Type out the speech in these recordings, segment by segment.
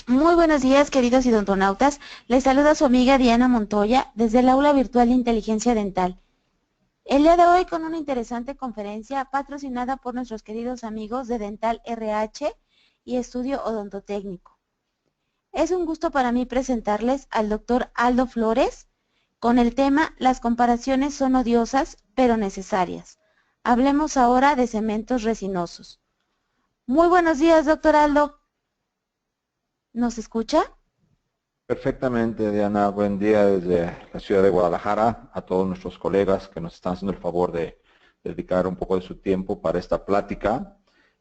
Muy buenos días, queridos idontonautas. Les saluda su amiga Diana Montoya desde el Aula Virtual de Inteligencia Dental. El día de hoy con una interesante conferencia patrocinada por nuestros queridos amigos de Dental RH y Estudio Odontotécnico. Es un gusto para mí presentarles al doctor Aldo Flores con el tema Las comparaciones son odiosas pero necesarias. Hablemos ahora de cementos resinosos. Muy buenos días, doctor Aldo. ¿Nos escucha? Perfectamente, Diana. Buen día desde la ciudad de Guadalajara a todos nuestros colegas que nos están haciendo el favor de dedicar un poco de su tiempo para esta plática,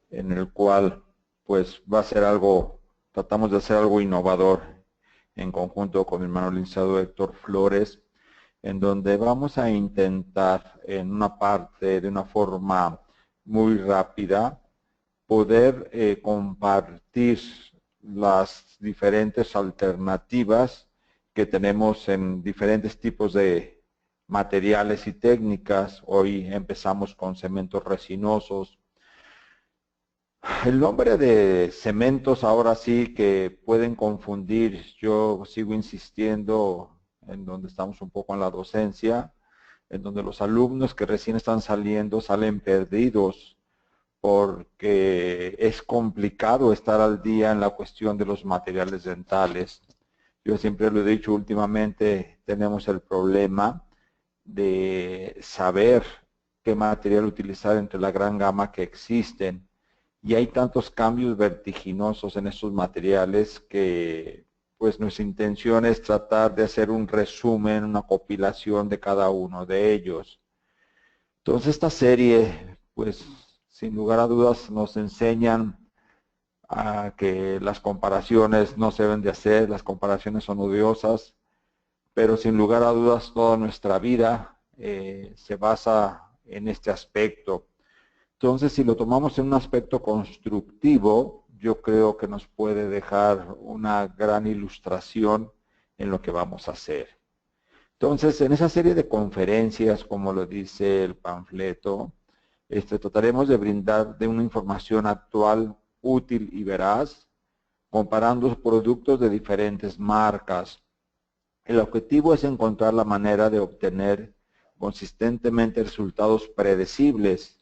en el cual pues va a ser algo, tratamos de hacer algo innovador en conjunto con mi hermano licenciado Héctor Flores, en donde vamos a intentar en una parte, de una forma muy rápida, poder compartir las diferentes alternativas que tenemos en diferentes tipos de materiales y técnicas. Hoy empezamos con cementos resinosos. El nombre de cementos ahora sí que pueden confundir. Yo sigo insistiendo en donde estamos un poco en la docencia, en donde los alumnos que recién están saliendo salen perdidos porque es complicado estar al día en la cuestión de los materiales dentales. Yo siempre lo he dicho, últimamente tenemos el problema de saber qué material utilizar entre la gran gama que existen. Y hay tantos cambios vertiginosos en estos materiales que pues nuestra intención es tratar de hacer un resumen, una compilación de cada uno de ellos. Entonces esta serie, pues sin lugar a dudas nos enseñan a que las comparaciones no se deben de hacer, las comparaciones son odiosas, pero sin lugar a dudas toda nuestra vida se basa en este aspecto. Entonces, si lo tomamos en un aspecto constructivo, yo creo que nos puede dejar una gran ilustración en lo que vamos a hacer. Entonces, en esa serie de conferencias, como lo dice el panfleto, trataremos de brindar una información actual, útil y veraz, comparando productos de diferentes marcas. El objetivo es encontrar la manera de obtener consistentemente resultados predecibles,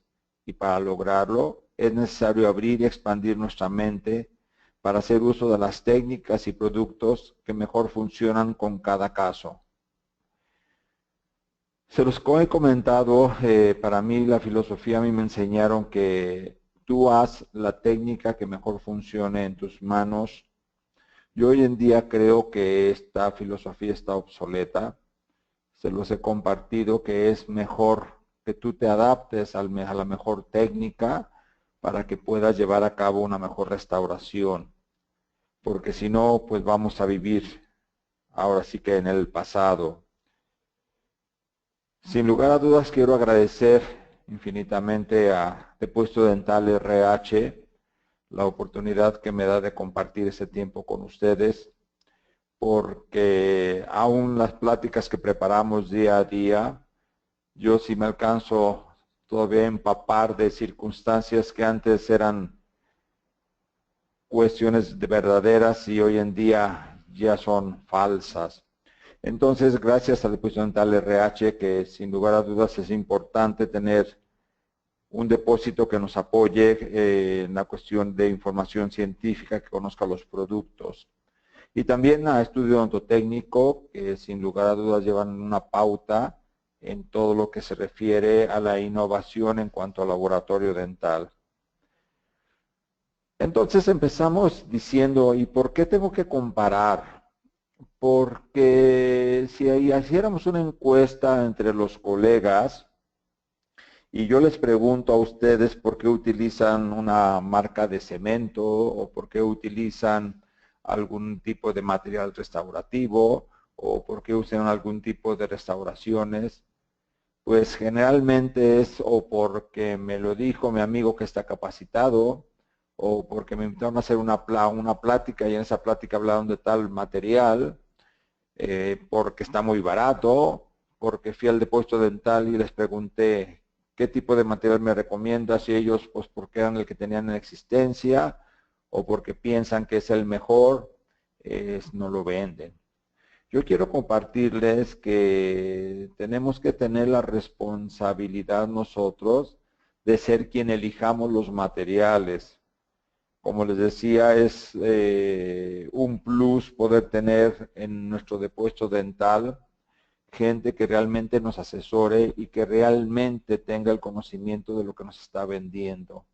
y para lograrlo es necesario abrir y expandir nuestra mente para hacer uso de las técnicas y productos que mejor funcionan con cada caso. Se los he comentado, para mí la filosofía, a mí me enseñaron que tú haz la técnica que mejor funcione en tus manos. Yo hoy en día creo que esta filosofía está obsoleta. Se los he compartido que es mejor que tú te adaptes a la mejor técnica para que puedas llevar a cabo una mejor restauración. Porque si no, pues vamos a vivir ahora sí que en el pasado. Sin lugar a dudas quiero agradecer infinitamente a Depuesto Dental RH la oportunidad que me da de compartir ese tiempo con ustedes, porque aún las pláticas que preparamos día a día, yo sí me alcanzo todavía a empapar de circunstancias que antes eran cuestiones verdaderas y hoy en día ya son falsas. Entonces, gracias al Depósito Dental RH, que sin lugar a dudas es importante tener un depósito que nos apoye en la cuestión de información científica, que conozca los productos. Y también a Estudio Odontotécnico, que sin lugar a dudas llevan una pauta en todo lo que se refiere a la innovación en cuanto al laboratorio dental. Entonces empezamos diciendo, ¿y por qué tengo que comparar? Porque si hiciéramos una encuesta entre los colegas y yo les pregunto a ustedes por qué utilizan una marca de cemento o por qué utilizan algún tipo de material restaurativo o por qué usan algún tipo de restauraciones, pues generalmente es o porque me lo dijo mi amigo que está capacitado, o porque me invitaron a hacer una plática y en esa plática hablaron de tal material, porque está muy barato, porque fui al depósito dental y les pregunté qué tipo de material me recomiendas y ellos pues porque eran el que tenían en existencia o porque piensan que es el mejor, no lo venden. Yo quiero compartirles que tenemos que tener la responsabilidad nosotros de ser quien elijamos los materiales. Como les decía, es un plus poder tener en nuestro depósito dental gente que realmente nos asesore y que realmente tenga el conocimiento de lo que nos está vendiendo.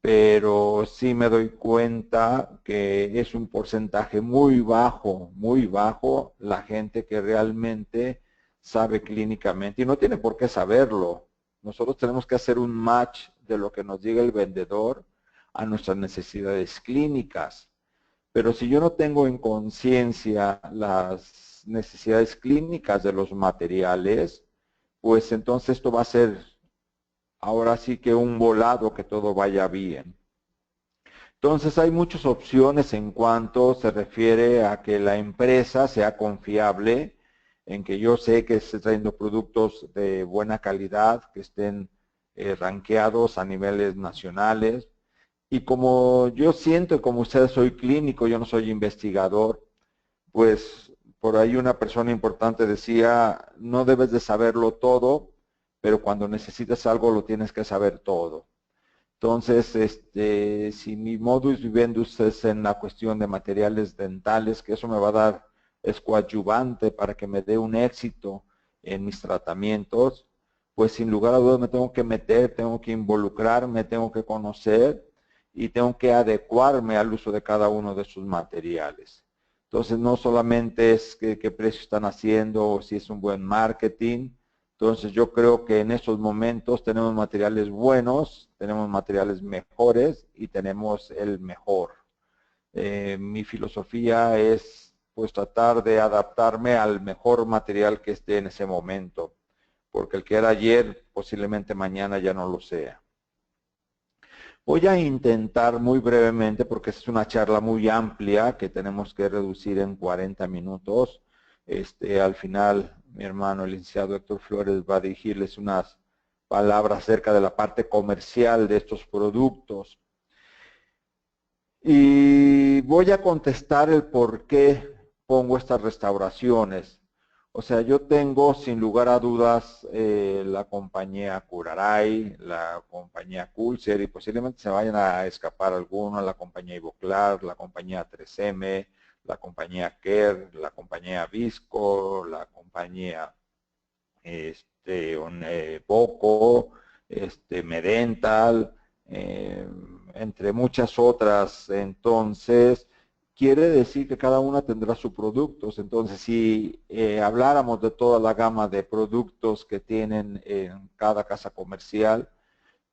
Pero sí me doy cuenta que es un porcentaje muy bajo la gente que realmente sabe clínicamente y no tiene por qué saberlo. Nosotros tenemos que hacer un match de lo que nos diga el vendedor a nuestras necesidades clínicas. Pero si yo no tengo en conciencia las las necesidades clínicas de los materiales, pues entonces esto va a ser ahora sí que un volado que todo vaya bien. Entonces hay muchas opciones en cuanto se refiere a que la empresa sea confiable, en que yo sé que esté trayendo productos de buena calidad, que estén rankeados a niveles nacionales. Y como yo siento, como ustedes, soy clínico, yo no soy investigador, pues por ahí una persona importante decía, no debes de saberlo todo, pero cuando necesitas algo lo tienes que saber todo. Entonces, si mi modus vivendus es en la cuestión de materiales dentales, que eso me va a dar, es coadyuvante para que me dé un éxito en mis tratamientos, pues sin lugar a dudas me tengo que meter, tengo que involucrarme, tengo que conocer y tengo que adecuarme al uso de cada uno de sus materiales. Entonces, no solamente es qué precio están haciendo o si es un buen marketing. Entonces yo creo que en estos momentos tenemos materiales buenos, tenemos materiales mejores y tenemos el mejor. Mi filosofía es pues tratar de adaptarme al mejor material que esté en ese momento, porque el que era ayer posiblemente mañana ya no lo sea. Voy a intentar muy brevemente, porque es una charla muy amplia que tenemos que reducir en 40 minutos. Al final, mi hermano, el licenciado Héctor Flores, va a dirigirles unas palabras acerca de la parte comercial de estos productos. Y voy a contestar el por qué pongo estas restauraciones. O sea, yo tengo sin lugar a dudas la compañía Curaray, la compañía Culser y posiblemente se vayan a escapar algunos, la compañía Ivoclar, la compañía 3M, la compañía Kerr, la compañía Visco, la compañía Boco, Medental, entre muchas otras. Entonces, quiere decir que cada una tendrá sus productos. Entonces, si habláramos de toda la gama de productos que tienen en cada casa comercial,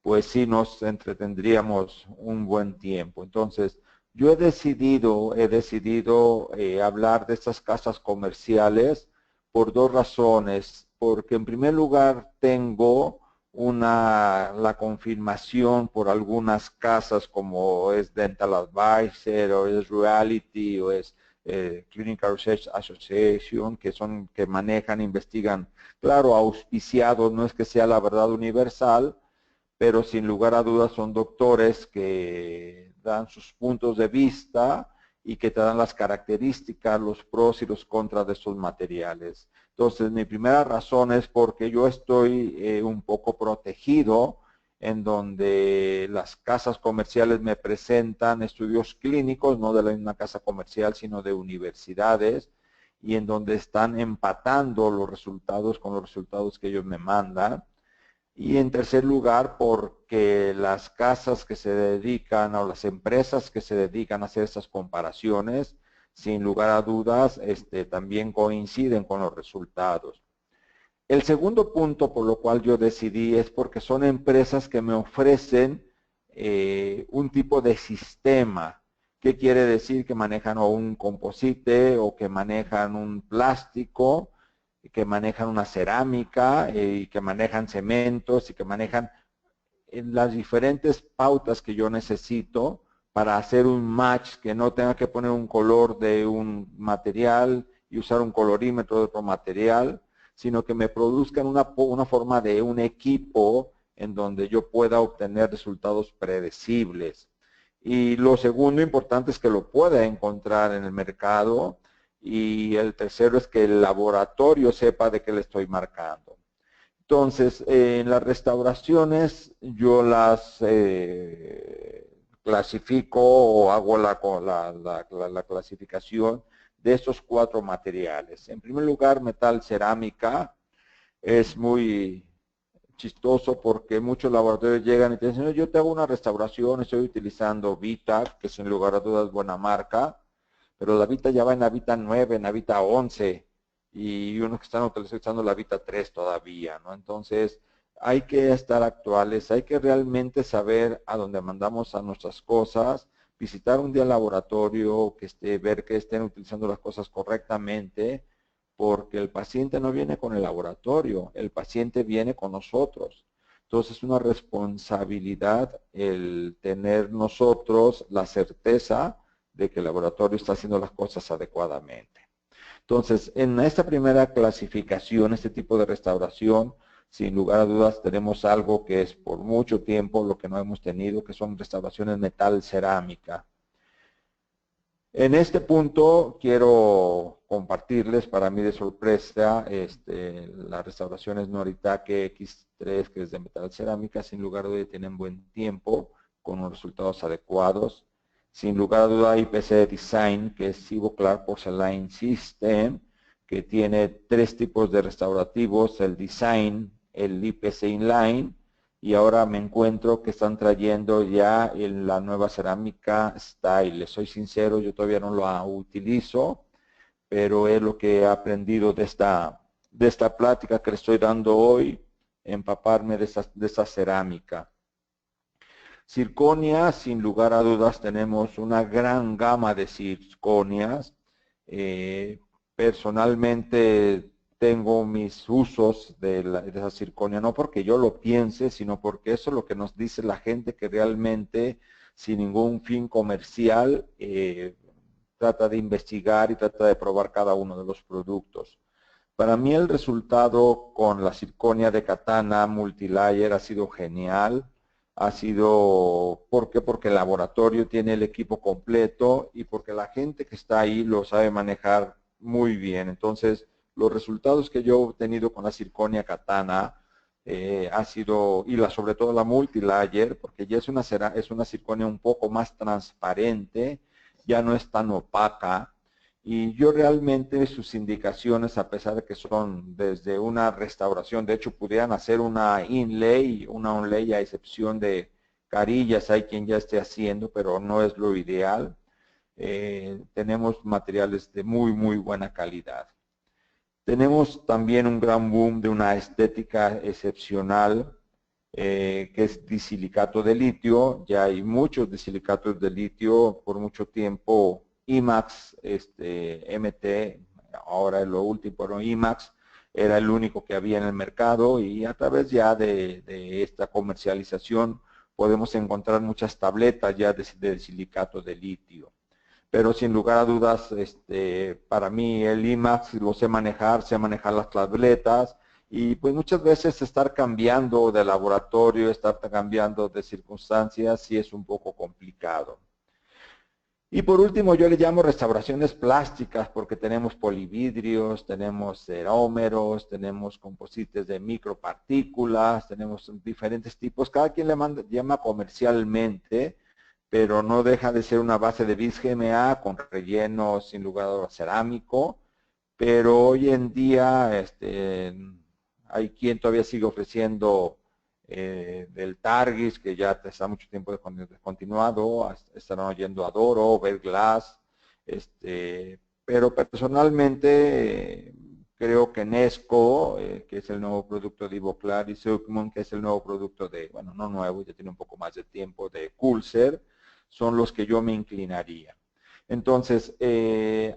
pues sí nos entretendríamos un buen tiempo. Entonces, yo he decidido hablar de estas casas comerciales por dos razones. Porque en primer lugar tengo la confirmación por algunas casas como es Dental Advisor o es Reality o es Clinical Research Association, que manejan, investigan, claro, auspiciados, no es que sea la verdad universal, pero sin lugar a dudas son doctores que dan sus puntos de vista y que te dan las características, los pros y los contras de estos materiales. Entonces, mi primera razón es porque yo estoy un poco protegido, en donde las casas comerciales me presentan estudios clínicos, no de la misma casa comercial, sino de universidades, y en donde están empatando los resultados con los resultados que ellos me mandan. Y en tercer lugar, porque las casas que se dedican o las empresas que se dedican a hacer estas comparaciones, sin lugar a dudas, también coinciden con los resultados. El segundo punto por lo cual yo decidí es porque son empresas que me ofrecen un tipo de sistema. ¿Qué quiere decir? Que manejan o un composite o que manejan un plástico, que manejan una cerámica y que manejan cementos y que manejan las diferentes pautas que yo necesito para hacer un match, que no tenga que poner un color de un material y usar un colorímetro de otro material, sino que me produzcan una forma de un equipo en donde yo pueda obtener resultados predecibles. Y lo segundo importante es que lo pueda encontrar en el mercado. Y el tercero es que el laboratorio sepa de qué le estoy marcando. Entonces, en las restauraciones yo las clasifico o hago la clasificación de estos 4 materiales. En primer lugar, metal cerámica. Es muy chistoso porque muchos laboratorios llegan y te dicen, yo te hago una restauración, estoy utilizando Vita, que sin lugar a dudas buena marca, pero la Vita ya va en la Vita 9, en la Vita 11, y unos que están utilizando la Vita 3 todavía, ¿no? Entonces, hay que estar actuales, hay que realmente saber a dónde mandamos a nuestras cosas, visitar un día el laboratorio, ver que estén utilizando las cosas correctamente, porque el paciente no viene con el laboratorio, el paciente viene con nosotros. Entonces es una responsabilidad el tener nosotros la certeza de que el laboratorio está haciendo las cosas adecuadamente. Entonces, en esta primera clasificación, este tipo de restauración, sin lugar a dudas tenemos algo que es por mucho tiempo lo que no hemos tenido, que son restauraciones metal-cerámica. En este punto quiero compartirles, para mí de sorpresa, las restauraciones Noritake X3, que es de metal cerámica, sin lugar a duda tienen buen tiempo, con unos resultados adecuados. Sin lugar a duda IPC Design, que es Ivoclar Porcelain System, que tiene 3 tipos de restaurativos, el Design, el IPC Inline, y ahora me encuentro que están trayendo ya la nueva cerámica Style. Les soy sincero, yo todavía no lo utilizo, pero es lo que he aprendido de esta plática que les estoy dando hoy, empaparme de esta cerámica. Zirconia, sin lugar a dudas, tenemos una gran gama de zirconias. Personalmente tengo mis usos de esa zirconia, no porque yo lo piense, sino porque eso es lo que nos dice la gente que realmente, sin ningún fin comercial, trata de investigar y trata de probar cada uno de los productos. Para mí el resultado con la zirconia de Katana Multilayer ha sido genial. Ha sido, ¿por qué? Porque el laboratorio tiene el equipo completo y porque la gente que está ahí lo sabe manejar muy bien. Entonces, los resultados que yo he obtenido con la zirconia Katana ha sido, y sobre todo la Multilayer, porque ya es una zirconia un poco más transparente, ya no es tan opaca. Y yo realmente sus indicaciones, a pesar de que son desde una restauración, de hecho pudieran hacer una inlay, una onlay a excepción de carillas, hay quien ya esté haciendo, pero no es lo ideal. Tenemos materiales de muy buena calidad. Tenemos también un gran boom de una estética excepcional, que es disilicato de litio. Ya hay muchos disilicatos de litio por mucho tiempo. IMAX, MT, ahora es lo último, pero IMAX era el único que había en el mercado y a través ya de esta comercialización podemos encontrar muchas tabletas ya de silicato de litio. Pero sin lugar a dudas, para mí el IMAX lo sé manejar las tabletas y pues muchas veces estar cambiando de laboratorio, estar cambiando de circunstancias, sí es un poco complicado. Y por último, yo le llamo restauraciones plásticas porque tenemos polividrios, tenemos cerómeros, tenemos composites de micropartículas, tenemos diferentes tipos. Cada quien le llama comercialmente, pero no deja de ser una base de bis GMA con relleno sin lugar a dudas cerámico. Pero hoy en día hay quien todavía sigue ofreciendo del Targis, que ya está mucho tiempo descontinuado, están oyendo Adoro, Verglass, pero personalmente creo que Nesco, que es el nuevo producto de Ivoclar, y Zuckman, que es el nuevo producto de, bueno, no nuevo, ya tiene un poco más de tiempo, de Kulser, son los que yo me inclinaría. Entonces,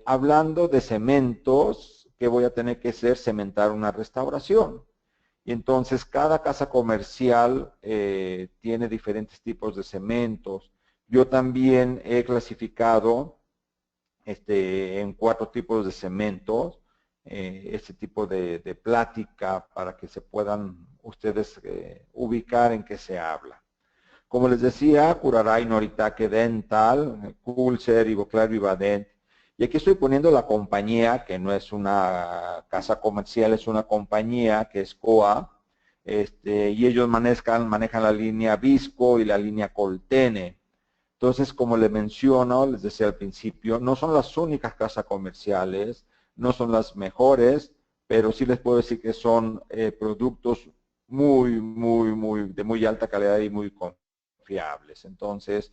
hablando de cementos, ¿qué voy a tener que hacer? Cementar una restauración. Y entonces cada casa comercial tiene diferentes tipos de cementos. Yo también he clasificado en 4 tipos de cementos, este tipo de plática para que se puedan ustedes ubicar en qué se habla. Como les decía, Curaray, Noritake Dental, Kulser, Ivoclar, Vivadent. Y aquí estoy poniendo la compañía, que no es una casa comercial, es una compañía que es COA, y ellos manejan la línea Visco y la línea Coltene. Entonces, como les menciono, les decía al principio, no son las únicas casas comerciales, no son las mejores, pero sí les puedo decir que son productos de muy alta calidad y muy confiables. Entonces,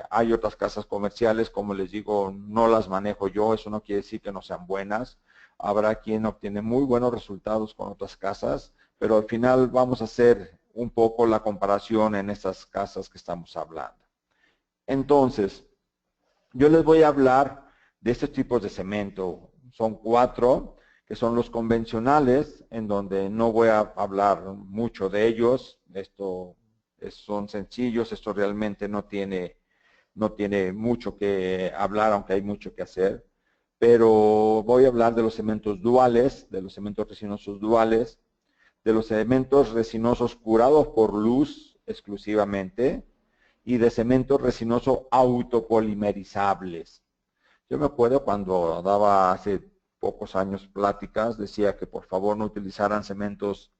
hay otras casas comerciales, como les digo, no las manejo yo, eso no quiere decir que no sean buenas. Habrá quien obtiene muy buenos resultados con otras casas, pero al final vamos a hacer un poco la comparación en estas casas que estamos hablando. Entonces, yo les voy a hablar de estos tipos de cemento. son 4, que son los convencionales, en donde no voy a hablar mucho de ellos. Son sencillos, esto realmente no tiene mucho que hablar, aunque hay mucho que hacer. Pero voy a hablar de los cementos duales, de los cementos resinosos duales, de los cementos resinosos curados por luz exclusivamente y de cementos resinosos autopolimerizables. Yo me acuerdo cuando daba hace pocos años pláticas, decía que por favor no utilizaran cementos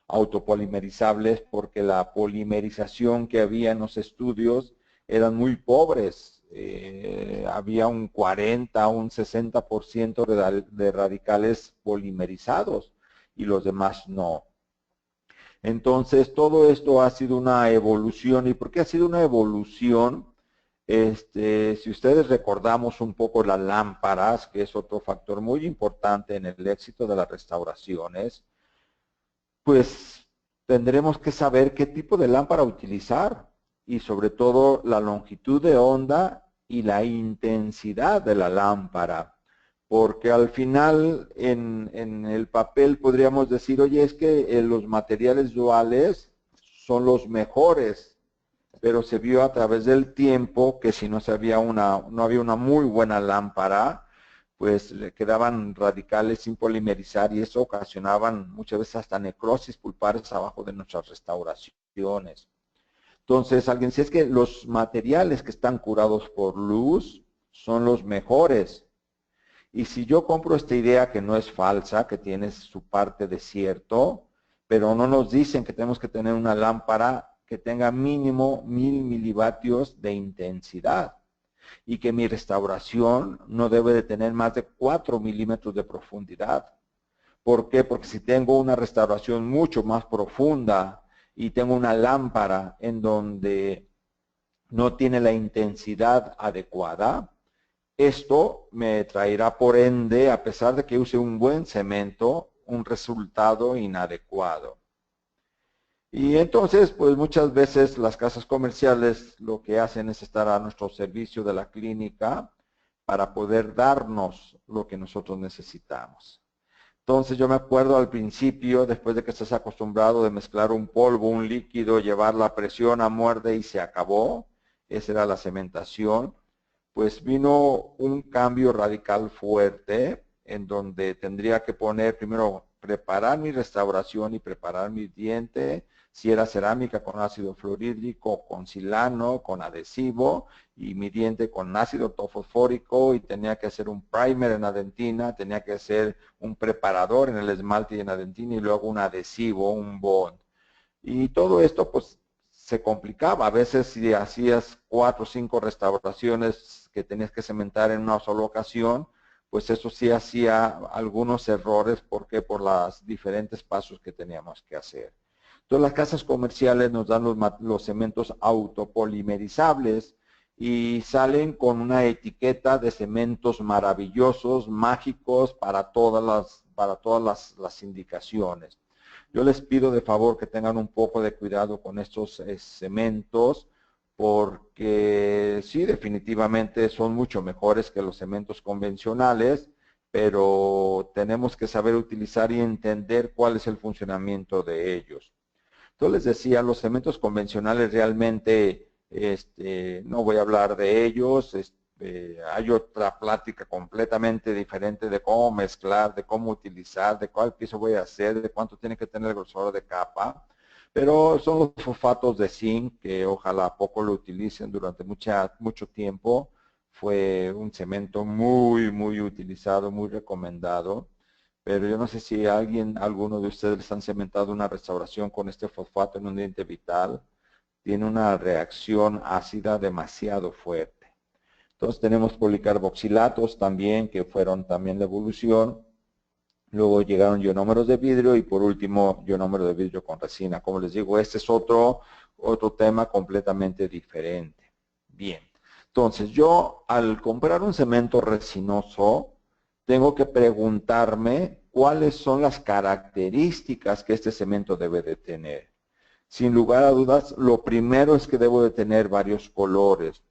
autopolimerizables porque la polimerización que había en los estudios eran muy pobres. Había un 40, un 60% de radicales polimerizados y los demás no. Entonces, todo esto ha sido una evolución. ¿Y por qué ha sido una evolución? Si ustedes recordamos un poco las lámparas, que es otro factor muy importante en el éxito de las restauraciones, pues tendremos que saber qué tipo de lámpara utilizar y sobre todo la longitud de onda y la intensidad de la lámpara. Porque al final en el papel podríamos decir, oye, es que los materiales duales son los mejores, pero se vio a través del tiempo que si no había una muy buena lámpara, pues le quedaban radicales sin polimerizar y eso ocasionaban muchas veces hasta necrosis pulpares abajo de nuestras restauraciones. Entonces, alguien dice, es que los materiales que están curados por luz son los mejores. Y si yo compro esta idea que no es falsa, que tiene su parte de cierto, pero no nos dicen que tenemos que tener una lámpara que tenga mínimo 1000 milivatios de intensidad y que mi restauración no debe de tener más de 4 milímetros de profundidad. ¿Por qué? Porque si tengo una restauración mucho más profunda y tengo una lámpara en donde no tiene la intensidad adecuada, esto me traerá por ende, a pesar de que use un buen cemento, un resultado inadecuado. Y entonces, pues muchas veces las casas comerciales lo que hacen es estar a nuestro servicio de la clínica para poder darnos lo que nosotros necesitamos. Entonces yo me acuerdo al principio, después de que estás acostumbrado de mezclar un polvo, un líquido, llevar la presión a muerde y se acabó, esa era la cementación, pues vino un cambio radical fuerte en donde tendría que poner primero, preparar mi restauración y preparar mi diente, si era cerámica con ácido fluorhídrico, con silano, con adhesivo, y mi diente con ácido fosfórico, y tenía que hacer un primer en la dentina, tenía que hacer un preparador en el esmalte y en la dentina, y luego un adhesivo, un bond. Y todo esto pues se complicaba. A veces si hacías 4 o 5 restauraciones que tenías que cementar en una sola ocasión, pues eso sí hacía algunos errores porque por los diferentes pasos que teníamos que hacer. Entonces las casas comerciales nos dan los cementos autopolimerizables y salen con una etiqueta de cementos maravillosos, mágicos para todas las indicaciones. Yo les pido de favor que tengan un poco de cuidado con estos cementos porque sí, definitivamente son mucho mejores que los cementos convencionales, pero tenemos que saber utilizar y entender cuál es el funcionamiento de ellos. Entonces les decía, los cementos convencionales realmente, no voy a hablar de ellos, hay otra plática completamente diferente de cómo mezclar, de cómo utilizar, de cuál piso voy a hacer, de cuánto tiene que tener el grosor de capa, pero son los fosfatos de zinc que ojalá poco lo utilicen durante mucho tiempo. Fue un cemento muy utilizado, muy recomendado. Pero yo no sé si alguno de ustedes les han cementado una restauración con este fosfato en un diente vital. Tiene una reacción ácida demasiado fuerte. Entonces tenemos policarboxilatos también, que fueron también la evolución. Luego llegaron ionómeros de vidrio y por último ionómero de vidrio con resina. Como les digo, este es otro tema completamente diferente. Bien, entonces yo al comprar un cemento resinoso, tengo que preguntarme cuáles son las características que este cemento debe de tener. Sin lugar a dudas, lo primero es que debo de tener varios colores.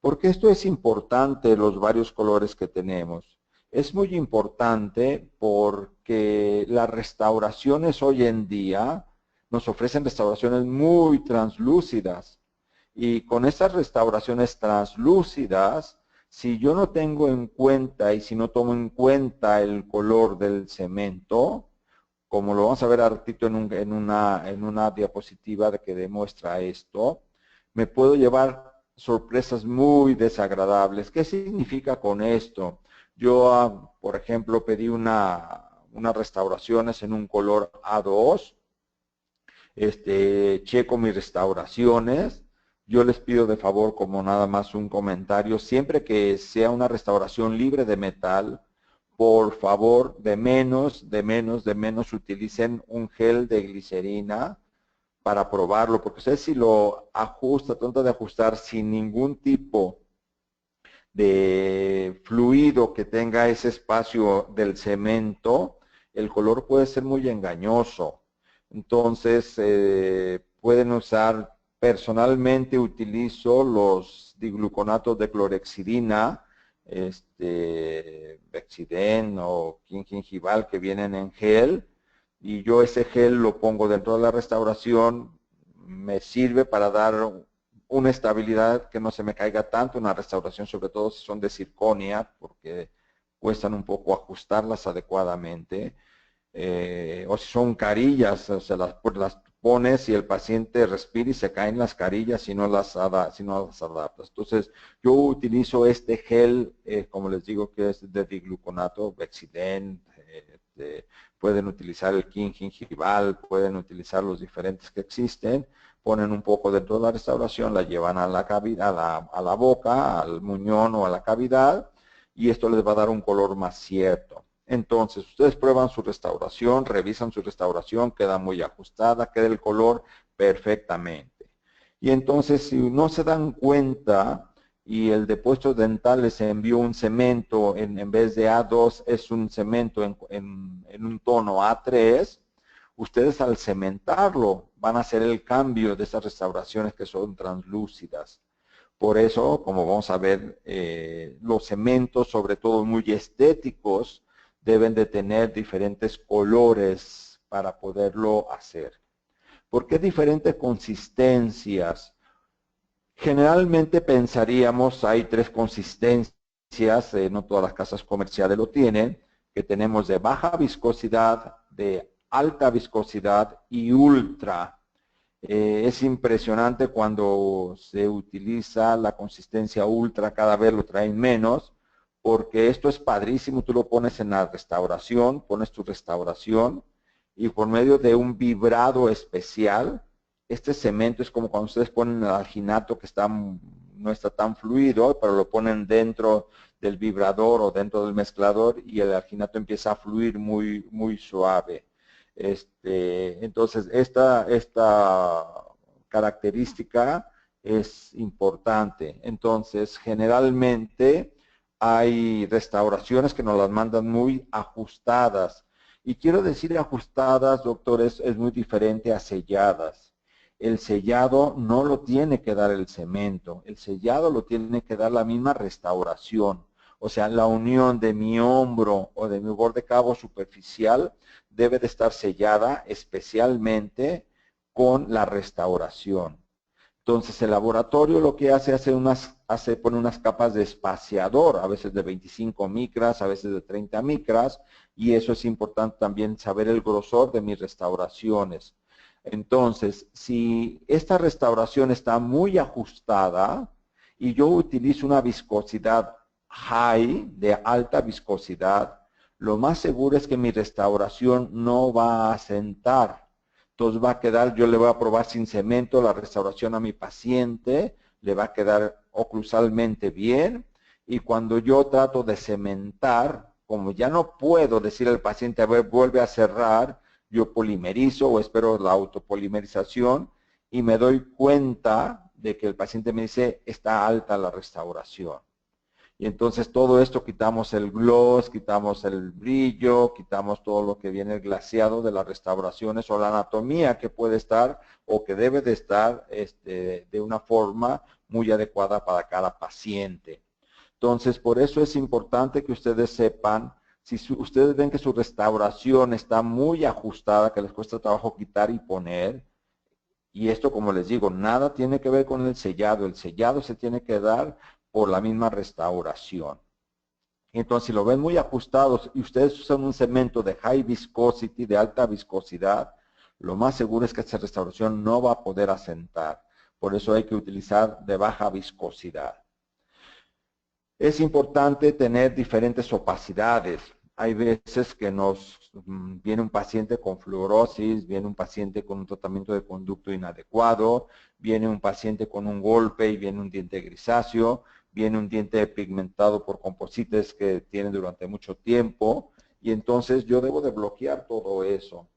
Porque esto es importante, los varios colores que tenemos. Es muy importante porque las restauraciones hoy en día nos ofrecen restauraciones muy translúcidas. Y con esas restauraciones translúcidas, si yo no tengo en cuenta y si no tomo en cuenta el color del cemento, como lo vamos a ver ahorita en una diapositiva que demuestra esto, me puedo llevar sorpresas muy desagradables. ¿Qué significa con esto? Yo, por ejemplo, pedí unas restauraciones en un color A2, checo mis restauraciones, yo les pido de favor como nada más un comentario, siempre que sea una restauración libre de metal, por favor, de menos, utilicen un gel de glicerina para probarlo, porque usted si lo ajusta, trata de ajustar sin ningún tipo de fluido que tenga ese espacio del cemento, el color puede ser muy engañoso. Entonces, pueden usar, personalmente utilizo los digluconatos de clorexidina, Bexiden o quingingival que vienen en gel, y yo ese gel lo pongo dentro de la restauración, me sirve para dar una estabilidad que no se me caiga tanto, una restauración sobre todo si son de circonia, porque cuestan un poco ajustarlas adecuadamente, o si son carillas, o sea, las pones y el paciente respira y se caen las carillas si no las adaptas. Entonces, yo utilizo este gel, como les digo, que es de digluconato, Bexiden, pueden utilizar el gingival, pueden utilizar los diferentes que existen, ponen un poco dentro de la restauración, la llevan a la cavidad, a la boca, al muñón o a la cavidad, y esto les va a dar un color más cierto. Entonces, ustedes prueban su restauración, revisan su restauración, queda muy ajustada, queda el color perfectamente. Y entonces, si no se dan cuenta y el depósito dental les envió un cemento, en vez de A2 es un cemento en un tono A3, ustedes al cementarlo van a hacer el cambio de esas restauraciones que son translúcidas. Por eso, como vamos a ver, los cementos, sobre todo muy estéticos, deben de tener diferentes colores para poderlo hacer. ¿Por qué diferentes consistencias? Generalmente pensaríamos, hay tres consistencias, no todas las casas comerciales lo tienen, que tenemos de baja viscosidad, de alta viscosidad y ultra. Es impresionante cuando se utiliza la consistencia ultra, cada vez lo traen menos, porque esto es padrísimo, tú lo pones en la restauración, pones tu restauración y por medio de un vibrado especial, este cemento es como cuando ustedes ponen el alginato que no está tan fluido, pero lo ponen dentro del vibrador o dentro del mezclador y el alginato empieza a fluir muy, muy suave. Entonces, esta característica es importante. Entonces, generalmente hay restauraciones que nos las mandan muy ajustadas. Y quiero decir ajustadas, doctores, es muy diferente a selladas. El sellado no lo tiene que dar el cemento, el sellado lo tiene que dar la misma restauración. O sea, la unión de mi hombro o de mi borde cabo superficial debe de estar sellada especialmente con la restauración. Entonces el laboratorio lo que pone unas capas de espaciador, a veces de 25 micras, a veces de 30 micras, y eso es importante también saber el grosor de mis restauraciones. Entonces, si esta restauración está muy ajustada y yo utilizo una viscosidad high, de alta viscosidad, lo más seguro es que mi restauración no va a asentar. Entonces va a quedar, yo le voy a probar sin cemento la restauración a mi paciente, le va a quedar oclusalmente bien, y cuando yo trato de cementar, como ya no puedo decir al paciente, a ver, vuelve a cerrar, yo polimerizo o espero la autopolimerización y me doy cuenta de que el paciente me dice, está alta la restauración. Y entonces todo esto quitamos el gloss, quitamos el brillo, quitamos todo lo que viene glaseado de las restauraciones o la anatomía que puede estar o que debe de estar de una forma muy adecuada para cada paciente. Entonces, por eso es importante que ustedes sepan, si ustedes ven que su restauración está muy ajustada, que les cuesta trabajo quitar y poner, y esto, como les digo, nada tiene que ver con el sellado se tiene que dar por la misma restauración. Entonces, si lo ven muy ajustados y ustedes usan un cemento de high viscosity, de alta viscosidad, lo más seguro es que esta restauración no va a poder asentar. Por eso hay que utilizar de baja viscosidad. Es importante tener diferentes opacidades. Hay veces que nos viene un paciente con fluorosis, viene un paciente con un tratamiento de conducto inadecuado, viene un paciente con un golpe y viene un diente grisáceo, viene un diente pigmentado por composites que tienen durante mucho tiempo, y entonces yo debo de bloquear todo eso.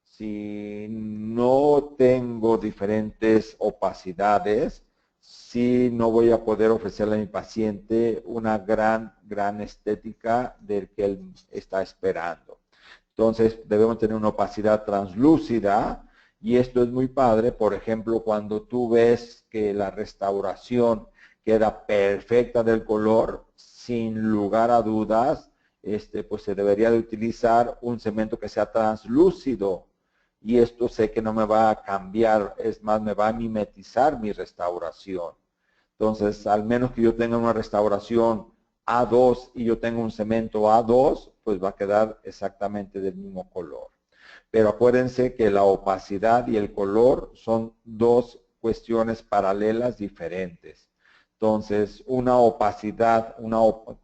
Si no tengo diferentes opacidades, sí no voy a poder ofrecerle a mi paciente una gran estética del que él está esperando. Entonces debemos tener una opacidad translúcida y esto es muy padre, por ejemplo, cuando tú ves que la restauración queda perfecta del color, sin lugar a dudas, pues se debería de utilizar un cemento que sea translúcido y esto sé que no me va a cambiar, es más, me va a mimetizar mi restauración. Entonces, al menos que yo tenga una restauración A2 y yo tenga un cemento A2, pues va a quedar exactamente del mismo color. Pero acuérdense que la opacidad y el color son dos cuestiones paralelas diferentes. Entonces, una opacidad,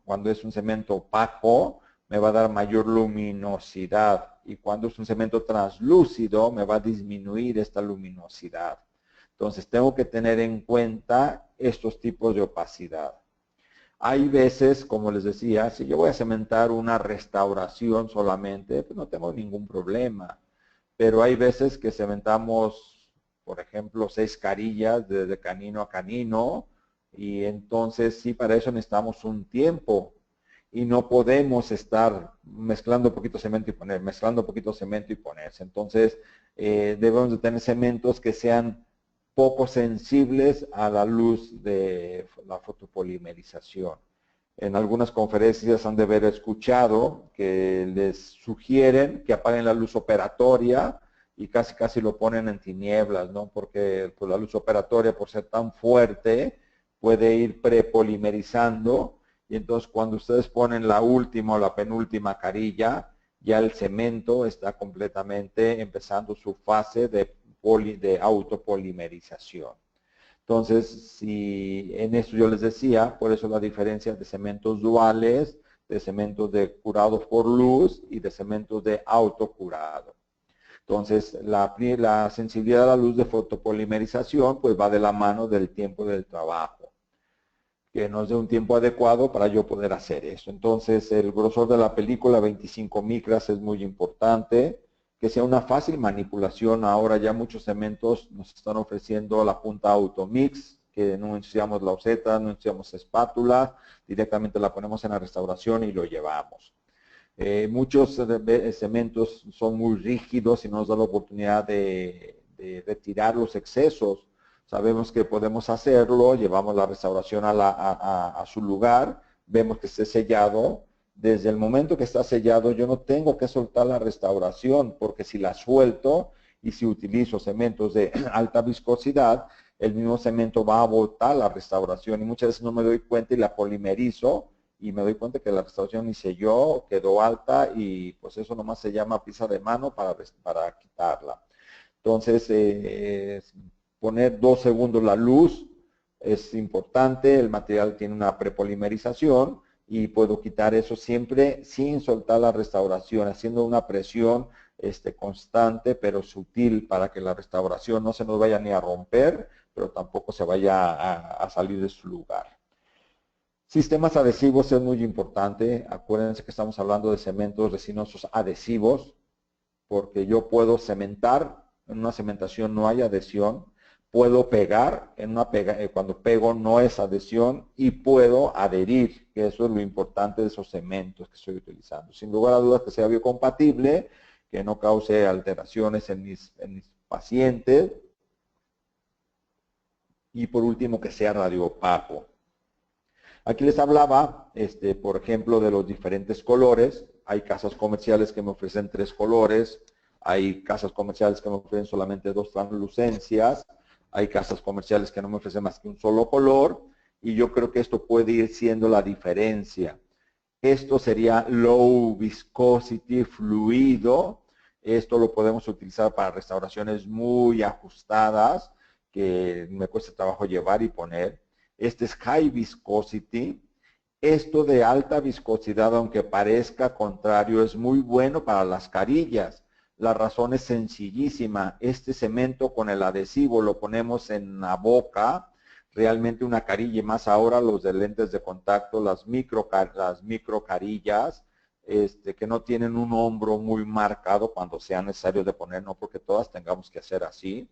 cuando es un cemento opaco, me va a dar mayor luminosidad. Y cuando es un cemento translúcido, me va a disminuir esta luminosidad. Entonces, tengo que tener en cuenta estos tipos de opacidad. Hay veces, como les decía, si yo voy a cementar una restauración solamente, pues no tengo ningún problema. Pero hay veces que cementamos, por ejemplo, 6 carillas desde canino a canino, y entonces sí, para eso necesitamos un tiempo. Y no podemos estar mezclando poquito cemento y poner, mezclando poquito cemento y ponerse. Entonces, debemos de tener cementos que sean poco sensibles a la luz de la fotopolimerización. En algunas conferencias han de haber escuchado que les sugieren que apaguen la luz operatoria y casi lo ponen en tinieblas, ¿no? Porque pues, la luz operatoria, por ser tan fuerte, puede ir prepolimerizando y entonces cuando ustedes ponen la última o la penúltima carilla, ya el cemento está completamente empezando su fase de autopolimerización. Entonces, si en esto yo les decía, por eso la diferencia de cementos duales, de cementos de curados por luz y de cementos de autocurado. Entonces, la sensibilidad a la luz de fotopolimerización pues va de la mano del tiempo del trabajo, que nos dé un tiempo adecuado para yo poder hacer eso. Entonces, el grosor de la película, 25 micras, es muy importante, que sea una fácil manipulación. Ahora ya muchos cementos nos están ofreciendo la punta Automix, que no ensuciamos lausetas, no ensuciamos espátulas, directamente la ponemos en la restauración y lo llevamos. Muchos cementos son muy rígidos y no nos da la oportunidad de retirar los excesos. Sabemos que podemos hacerlo, llevamos la restauración a su lugar, vemos que esté sellado. Desde el momento que está sellado, yo no tengo que soltar la restauración, porque si la suelto y si utilizo cementos de alta viscosidad, el mismo cemento va a botar la restauración y muchas veces no me doy cuenta y la polimerizo y me doy cuenta que la restauración ni selló, quedó alta y pues eso nomás se llama pizza de mano para quitarla. Entonces, poner 2 segundos la luz es importante, el material tiene una prepolimerización y puedo quitar eso siempre sin soltar la restauración, haciendo una presión constante pero sutil para que la restauración no se nos vaya ni a romper, pero tampoco se vaya a salir de su lugar. Sistemas adhesivos es muy importante. Acuérdense que estamos hablando de cementos resinosos adhesivos, porque yo puedo cementar, en una cementación no hay adhesión, puedo pegar, cuando pego no es adhesión, y puedo adherir, que eso es lo importante de esos cementos que estoy utilizando. Sin lugar a dudas que sea biocompatible, que no cause alteraciones en mis pacientes, y por último que sea radioopaco. Aquí les hablaba, por ejemplo, de los diferentes colores. Hay casas comerciales que me ofrecen 3 colores, hay casas comerciales que me ofrecen solamente 2 translucencias, hay casas comerciales que no me ofrecen más que un solo color, y yo creo que esto puede ir siendo la diferencia. Esto sería low viscosity fluido. Esto lo podemos utilizar para restauraciones muy ajustadas, que me cuesta trabajo llevar y poner. Este es high viscosity. Esto de alta viscosidad, aunque parezca contrario, es muy bueno para las carillas. La razón es sencillísima. Este cemento con el adhesivo lo ponemos en la boca, realmente una carilla, y más ahora los de lentes de contacto, las micro carillas, que no tienen un hombro muy marcado cuando sea necesario de poner, no porque todas tengamos que hacer así.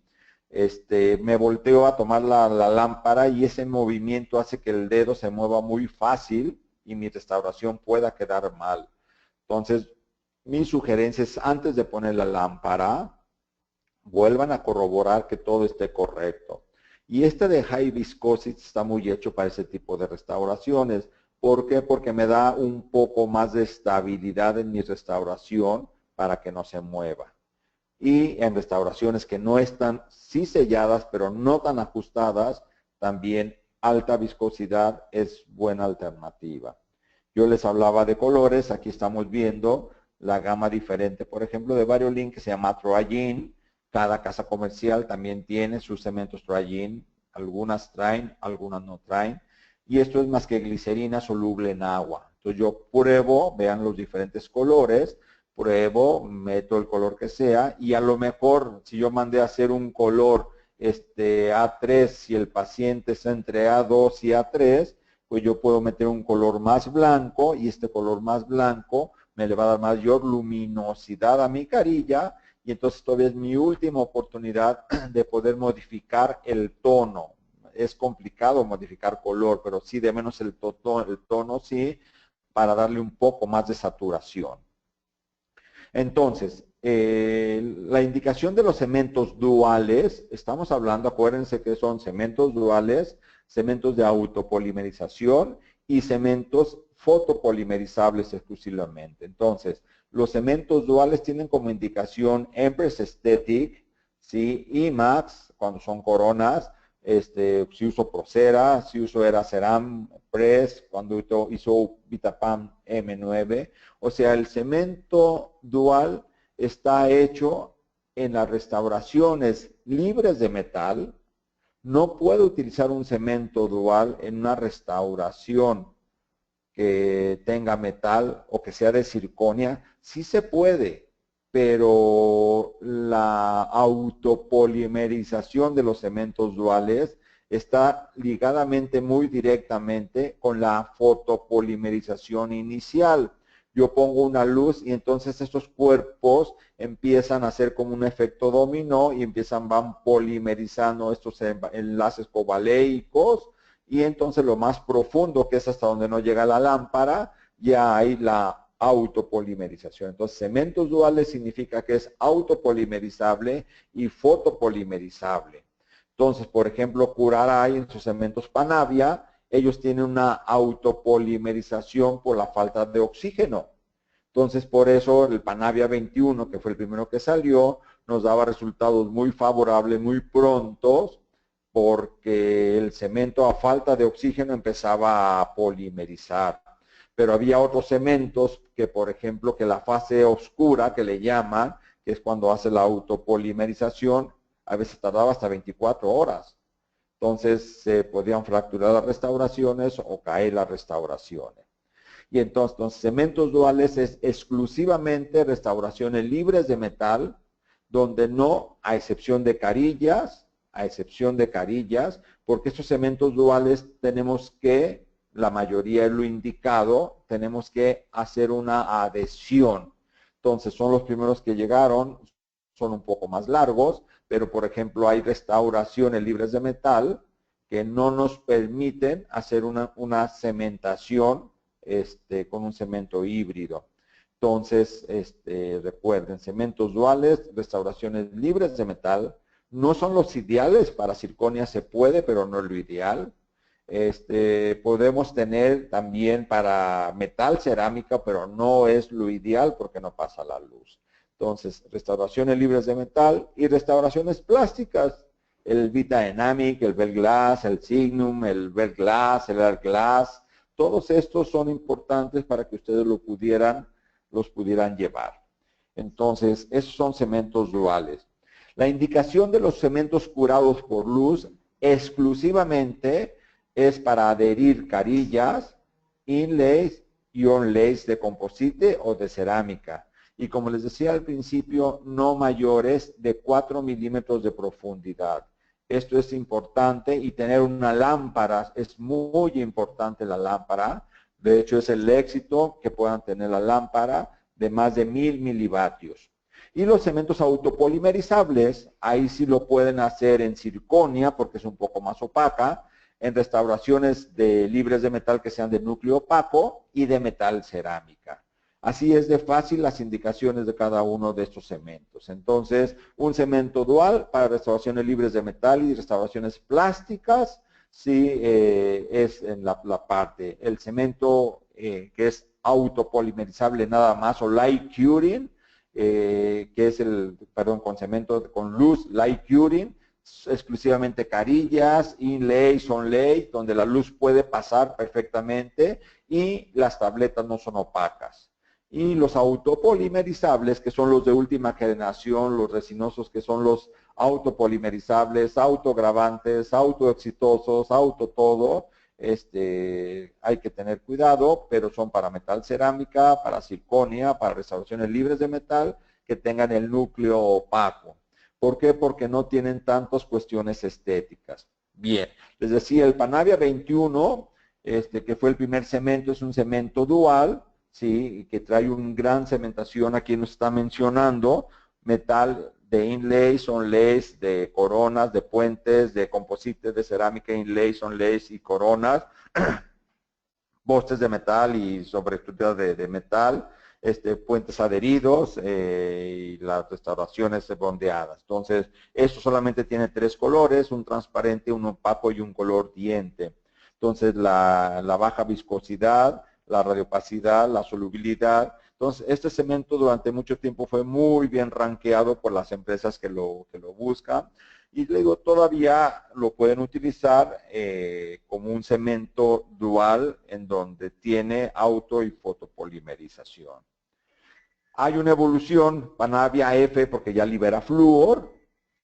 Me volteo a tomar la lámpara y ese movimiento hace que el dedo se mueva muy fácil y mi restauración pueda quedar mal. Entonces, mi sugerencia es antes de poner la lámpara, vuelvan a corroborar que todo esté correcto. Y este de high viscosity está muy hecho para ese tipo de restauraciones. ¿Por qué? Porque me da un poco más de estabilidad en mi restauración para que no se mueva. Y en restauraciones que no están sí selladas, pero no tan ajustadas, también alta viscosidad es buena alternativa. Yo les hablaba de colores, aquí estamos viendo la gama diferente, por ejemplo, de Variolin que se llama Troyene. Cada casa comercial también tiene sus cementos Troyene, algunas traen, algunas no traen. Y esto es más que glicerina soluble en agua. Entonces yo pruebo, vean los diferentes colores, pruebo, meto el color que sea y a lo mejor si yo mandé a hacer un color A3, si el paciente está entre A2 y A3, pues yo puedo meter un color más blanco y este color más blanco me le va a dar mayor luminosidad a mi carilla y entonces todavía es mi última oportunidad de poder modificar el tono. Es complicado modificar color, pero sí de menos el tono sí, para darle un poco más de saturación. Entonces, la indicación de los cementos duales, estamos hablando, acuérdense que son cementos duales, cementos de autopolimerización y cementos fotopolimerizables exclusivamente. Entonces, los cementos duales tienen como indicación Empress Aesthetic, ¿sí? IMAX, cuando son coronas, si uso Procera, si uso Eraceram Press, cuando hizo Vitapam M9. O sea, el cemento dual está hecho en las restauraciones libres de metal. No puedo utilizar un cemento dual en una restauración que tenga metal o que sea de circonia. Sí se puede, pero la autopolimerización de los cementos duales está ligadamente muy directamente con la fotopolimerización inicial. Yo pongo una luz y entonces estos cuerpos empiezan a hacer como un efecto dominó y van polimerizando estos enlaces covaléicos y entonces lo más profundo, que es hasta donde no llega la lámpara, ya hay la autopolimerización. Entonces, cementos duales significa que es autopolimerizable y fotopolimerizable. Entonces, por ejemplo, Curaray en sus cementos Panavia, ellos tienen una autopolimerización por la falta de oxígeno. Entonces, por eso el Panavia 21, que fue el primero que salió, nos daba resultados muy favorables, muy prontos, porque el cemento a falta de oxígeno empezaba a polimerizar. Pero había otros cementos que, por ejemplo, que la fase oscura, que le llaman, que es cuando hace la autopolimerización, a veces tardaba hasta 24 horas. Entonces se podían fracturar las restauraciones o caer las restauraciones. Y entonces cementos duales es exclusivamente restauraciones libres de metal, donde no, a excepción de carillas, porque estos cementos duales tenemos que, la mayoría es lo indicado, tenemos que hacer una adhesión. Entonces son los primeros que llegaron, son un poco más largos, pero por ejemplo hay restauraciones libres de metal que no nos permiten hacer una cementación con un cemento híbrido. Entonces, recuerden, cementos duales, restauraciones libres de metal, no son los ideales, para circonia se puede, pero no es lo ideal. Podemos tener también para metal, cerámica, pero no es lo ideal porque no pasa la luz. Entonces, restauraciones libres de metal y restauraciones plásticas. El Vitadynamic, el Verglass, el Signum, el Verglass, el Airglass, todos estos son importantes para que ustedes los pudieran llevar. Entonces, esos son cementos duales. La indicación de los cementos curados por luz exclusivamente es para adherir carillas, inlays y onlays de composite o de cerámica. Y como les decía al principio, no mayores de 4 milímetros de profundidad. Esto es importante y tener una lámpara, es muy importante la lámpara. De hecho, es el éxito que puedan tener la lámpara de más de 1000 milivatios. Y los cementos autopolimerizables, ahí sí lo pueden hacer en circonia porque es un poco más opaca, en restauraciones libres de metal que sean de núcleo opaco y de metal cerámica. Así es de fácil las indicaciones de cada uno de estos cementos. Entonces, un cemento dual para restauraciones libres de metal y restauraciones plásticas, sí es en la parte. El cemento que es autopolimerizable nada más, o light curing, que es con cemento con luz, light curing, exclusivamente carillas, inlays, onlay, donde la luz puede pasar perfectamente y las tabletas no son opacas. Y los autopolimerizables, que son los de última generación, los resinosos, que son los autopolimerizables, autogravantes, autoexitosos, auto todo, hay que tener cuidado, pero son para metal cerámica, para circonia, para restauraciones libres de metal, que tengan el núcleo opaco. ¿Por qué? Porque no tienen tantas cuestiones estéticas. Bien, les decía, el Panavia 21, que fue el primer cemento, es un cemento dual, ¿sí? Que trae una gran cementación, aquí nos está mencionando, metal de inlays, onlays, de coronas, de puentes, de composites, de cerámica, inlays, onlays y coronas, postes de metal y sobreestructuras de metal, puentes adheridos y las restauraciones bondeadas. Entonces, esto solamente tiene 3 colores, un transparente, un opaco y un color diente. Entonces, la baja viscosidad, la radiopacidad, la solubilidad. Entonces, este cemento durante mucho tiempo fue muy bien rankeado por las empresas que lo buscan. Y luego todavía lo pueden utilizar como un cemento dual en donde tiene auto y fotopolimerización. Hay una evolución, Panavia F, porque ya libera flúor,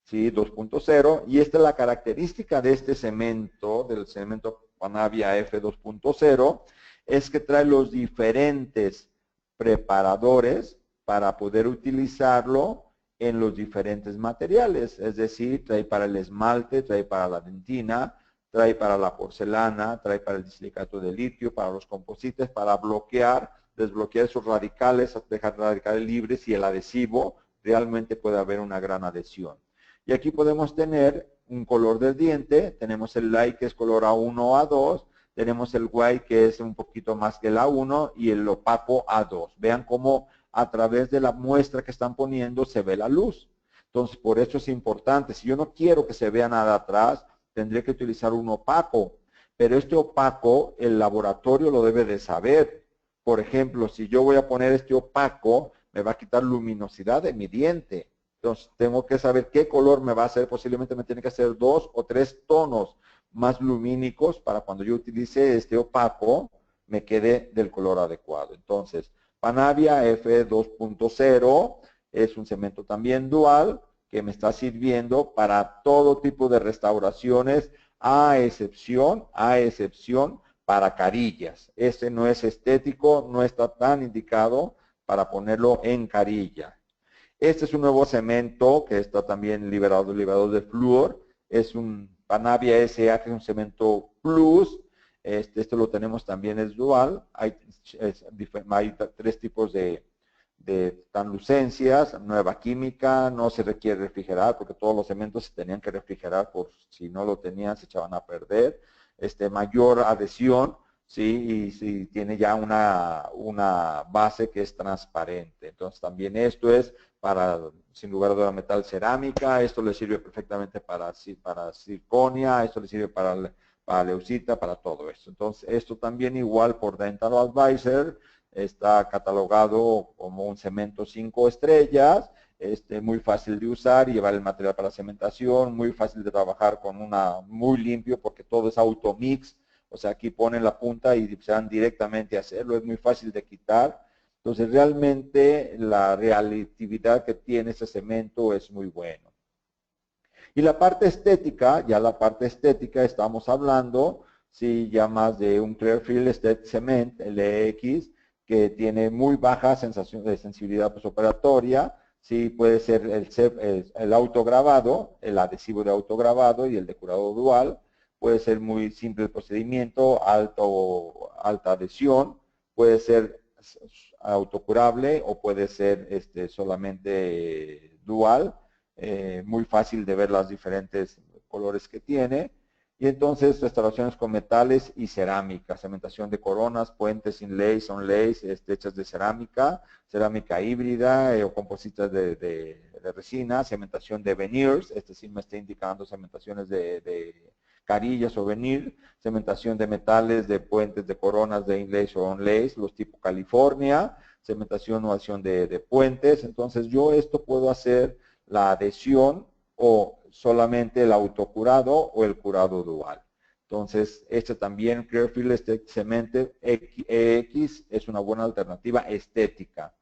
¿sí? 2.0, y esta es la característica de este cemento, del cemento Panavia F 2.0, es que trae los diferentes preparadores para poder utilizarlo en los diferentes materiales, es decir, trae para el esmalte, trae para la dentina, trae para la porcelana, trae para el silicato de litio, para los composites, para bloquear, desbloquear esos radicales, dejar radicales libres y el adhesivo, realmente puede haber una gran adhesión. Y aquí podemos tener un color del diente, tenemos el light que es color A1 o A2, tenemos el white que es un poquito más que el A1 y el opaco A2. Vean cómo a través de la muestra que están poniendo se ve la luz. Entonces, por eso es importante. Si yo no quiero que se vea nada atrás, tendré que utilizar un opaco. Pero este opaco, el laboratorio lo debe de saber. Por ejemplo, si yo voy a poner este opaco, me va a quitar luminosidad de mi diente. Entonces, tengo que saber qué color me va a hacer. Posiblemente me tiene que hacer 2 o 3 tonos más lumínicos para cuando yo utilice este opaco, me quede del color adecuado. Entonces, Panavia F 2.0 es un cemento también dual que me está sirviendo para todo tipo de restauraciones, a excepción para carillas. Este no es estético, no está tan indicado para ponerlo en carilla. Este es un nuevo cemento que está también liberado de flúor. Es un Panavia SA, que es un cemento plus. Este lo tenemos también, es dual. Hay 3 tipos de translucencias, nueva química, no se requiere refrigerar porque todos los cementos se tenían que refrigerar, por si no lo tenían se echaban a perder. Mayor adhesión, ¿sí? Y si tiene ya una base que es transparente. Entonces también esto es para, sin lugar a duda, metal cerámica, esto le sirve perfectamente para circonia, esto le sirve para para leucita, para todo esto. Entonces, esto también igual por Dental Advisor está catalogado como un cemento 5 estrellas, muy fácil de usar y llevar el material para cementación, muy fácil de trabajar con muy limpio porque todo es automix, o sea, aquí ponen la punta y se van directamente a hacerlo, es muy fácil de quitar. Entonces, realmente la relatividad que tiene ese cemento es muy bueno. Y la parte estética, ya la parte estética estamos hablando, sí, ya más de un Clearfield Estate Cement, LX, que tiene muy baja sensación de sensibilidad postoperatoria, sí, puede ser el autograbado, el adhesivo de autograbado y el de curado dual, puede ser muy simple el procedimiento, alta adhesión, puede ser autocurable o puede ser solamente dual, muy fácil de ver los diferentes colores que tiene. Y entonces restauraciones con metales y cerámica, cementación de coronas, puentes, inlays, onlays, hechas de cerámica, cerámica híbrida o compositas de resina, cementación de veneers, sí me está indicando cementaciones de carillas o veneer, cementación de metales, de puentes, de coronas, de inlays o onlays, los tipo California, cementación o acción de puentes. Entonces yo esto puedo hacer la adhesión o solamente el autocurado o el curado dual. Entonces, este también, Clearfield Cement EX, es una buena alternativa estética.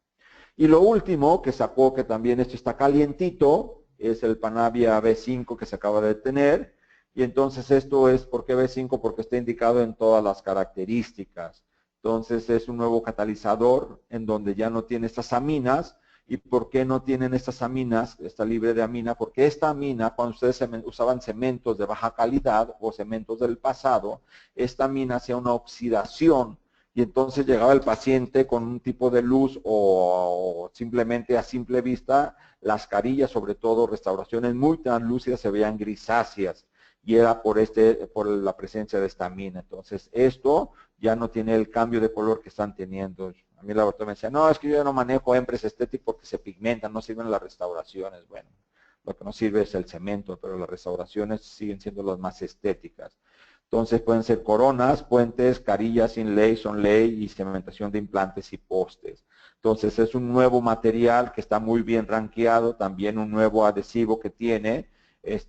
Y lo último que sacó, que también esto está calientito, es el Panavia B5 que se acaba de tener. Y entonces esto es, ¿por qué B5? Porque está indicado en todas las características. Entonces es un nuevo catalizador en donde ya no tiene estas aminas. ¿Y por qué no tienen estas aminas? Está libre de amina, porque esta amina, cuando ustedes usaban cementos de baja calidad o cementos del pasado, esta amina hacía una oxidación y entonces llegaba el paciente con un tipo de luz o simplemente a simple vista, las carillas, sobre todo restauraciones muy translúcidas, se veían grisáceas y era por la presencia de esta amina. Entonces esto ya no tiene el cambio de color que están teniendo. A mí el laboratorio me decía, no, es que yo ya no manejo Empress Estético porque se pigmentan, no sirven las restauraciones. Bueno, lo que no sirve es el cemento, pero las restauraciones siguen siendo las más estéticas. Entonces pueden ser coronas, puentes, carillas, inlay, onlay y cementación de implantes y postes. Entonces es un nuevo material que está muy bien rankeado, también un nuevo adhesivo que tiene,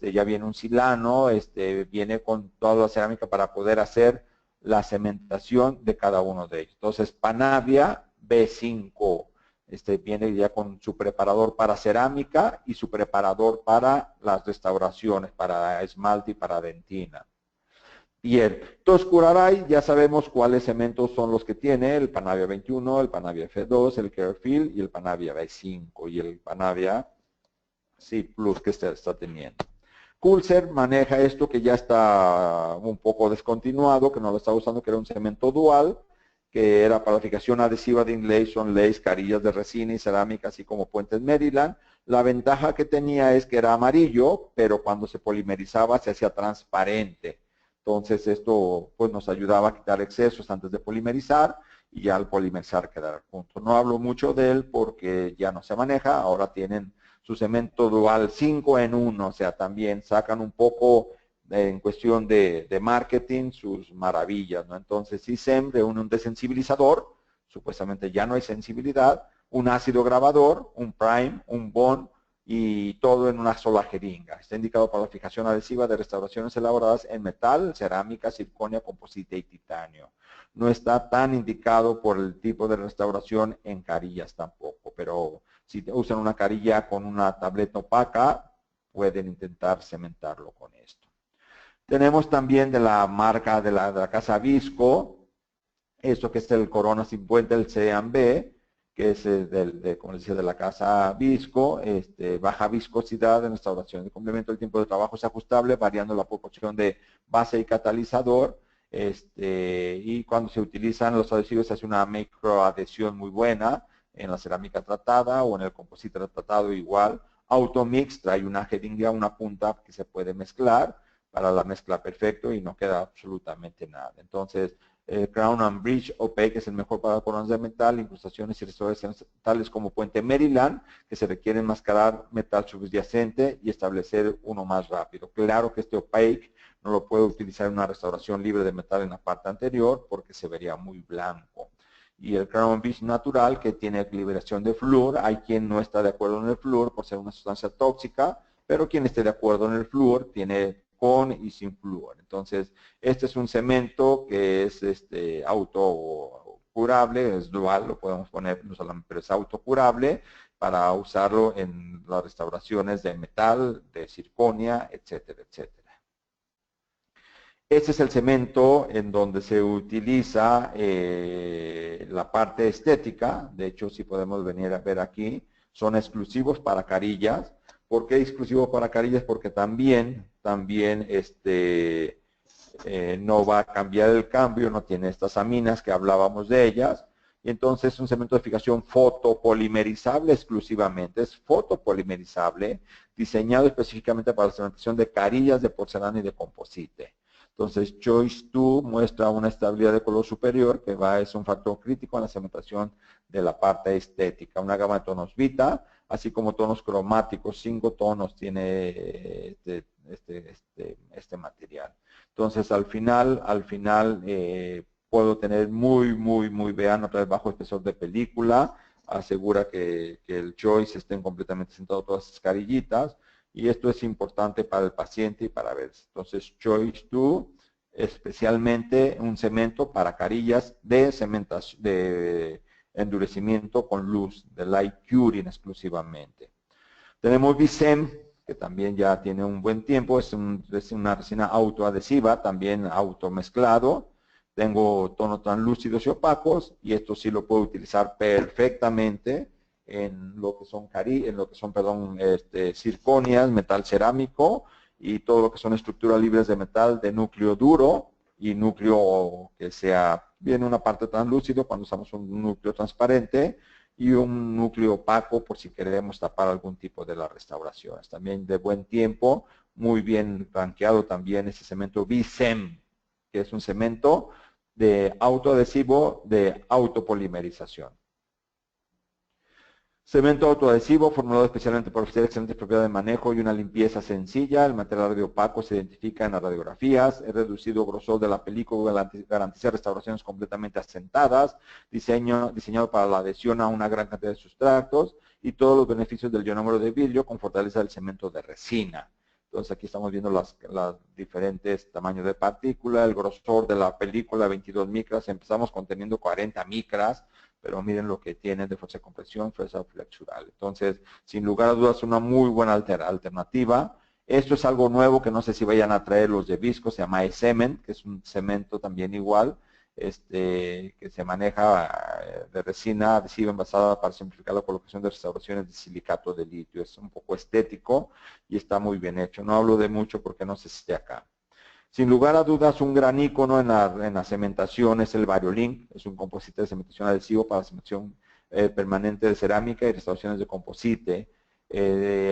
ya viene un silano, viene con toda la cerámica para poder hacer la cementación de cada uno de ellos. Entonces, Panavia B5, viene ya con su preparador para cerámica y su preparador para las restauraciones, para esmalte y para dentina. Bien, entonces Curaray, ya sabemos cuáles cementos son los que tiene, el Panavia 21, el Panavia F2, el Clearfield y el Panavia B5 y el Panavia C Plus que está teniendo. Kulzer maneja esto que ya está un poco descontinuado, que no lo está usando, que era un cemento dual, que era para la fijación adhesiva de inlays, onlays, carillas de resina y cerámica, así como puentes Maryland. La ventaja que tenía es que era amarillo, pero cuando se polimerizaba se hacía transparente. Entonces esto pues nos ayudaba a quitar excesos antes de polimerizar y ya al polimerizar quedar junto. No hablo mucho de él porque ya no se maneja, ahora tienen su cemento dual 5 en 1, o sea, también sacan un poco en cuestión de marketing sus maravillas, ¿no? Entonces, CISEM reúne un desensibilizador, supuestamente ya no hay sensibilidad, un ácido grabador, un prime, un bond y todo en una sola jeringa. Está indicado para la fijación adhesiva de restauraciones elaboradas en metal, cerámica, circonia, composite y titanio. No está tan indicado por el tipo de restauración en carillas tampoco, pero si usan una carilla con una tableta opaca, pueden intentar cementarlo con esto. Tenemos también de la marca de la casa Visco, esto que es el Corona 50, el CAMB, que es como les decía, de la casa Visco, baja viscosidad en restauración de complemento. El tiempo de trabajo es ajustable, variando la proporción de base y catalizador. Y cuando se utilizan los adhesivos se hace una microadhesión muy buena en la cerámica tratada o en el composite tratado igual. Automix trae una jeringa, una punta que se puede mezclar para la mezcla perfecto y no queda absolutamente nada. Entonces, Crown and Bridge Opaque es el mejor para coronas de metal, incrustaciones y restauraciones tales como Puente Maryland, que se requiere enmascarar metal subyacente y establecer uno más rápido. Claro que este Opaque no lo puedo utilizar en una restauración libre de metal en la parte anterior porque se vería muy blanco. Y el Crown Bridge natural, que tiene liberación de flúor, hay quien no está de acuerdo en el flúor por ser una sustancia tóxica, pero quien esté de acuerdo en el flúor tiene con y sin flúor. Entonces, este es un cemento que es autocurable, es dual, lo podemos poner no solamente, pero es autocurable para usarlo en las restauraciones de metal, de circonia, etcétera, etcétera. Este es el cemento en donde se utiliza la parte estética. De hecho, si podemos venir a ver aquí, son exclusivos para carillas. ¿Por qué exclusivo para carillas? Porque también no va a cambiar el cambio, no tiene estas aminas que hablábamos de ellas. Y entonces es un cemento de fijación fotopolimerizable exclusivamente. Es fotopolimerizable, diseñado específicamente para la cementación de carillas de porcelana y de composite. Entonces, Choice 2 muestra una estabilidad de color superior que es un factor crítico en la cementación de la parte estética. Una gama de tonos Vita, así como tonos cromáticos, 5 tonos tiene este material. Entonces, al final puedo tener muy vean otra vez bajo espesor de película, asegura que el Choice estén completamente sentados todas esas carillitas. Y esto es importante para el paciente y para ver. Entonces, Choice 2, especialmente un cemento para carillas de endurecimiento con luz, de light curing exclusivamente. Tenemos Vicem, que también ya tiene un buen tiempo, es una resina autoadhesiva, también automezclado. Tengo tonos translúcidos y opacos, y esto sí lo puedo utilizar perfectamente en lo que son circonias, metal cerámico y todo lo que son estructuras libres de metal de núcleo duro y núcleo que sea bien una parte translúcido cuando usamos un núcleo transparente y un núcleo opaco por si queremos tapar algún tipo de las restauraciones. También de buen tiempo, muy bien rankeado también ese cemento Vicem, que es un cemento de autoadhesivo de autopolimerización. Cemento autoadhesivo formulado especialmente para ofrecer excelentes propiedades de manejo y una limpieza sencilla. El material radiopaco se identifica en las radiografías. El reducido grosor de la película garantiza restauraciones completamente asentadas. Diseñado para la adhesión a una gran cantidad de sustratos y todos los beneficios del ionómero de vidrio con fortaleza del cemento de resina. Entonces aquí estamos viendo los diferentes tamaños de partícula, el grosor de la película 22 micras, empezamos conteniendo 40 micras, pero miren lo que tiene de fuerza de compresión, fuerza flexural. Entonces, sin lugar a dudas, una muy buena alternativa. Esto es algo nuevo que no sé si vayan a traer los de Visco, se llama E-Cement, que es un cemento también igual, que se maneja de resina adhesiva envasada para simplificar la colocación de restauraciones de silicato de litio. Es un poco estético y está muy bien hecho. No hablo de mucho porque no sé si esté acá. Sin lugar a dudas, un gran ícono en la cementación es el Variolin. Es un composite de cementación adhesivo para cementación permanente de cerámica y restauraciones de composite.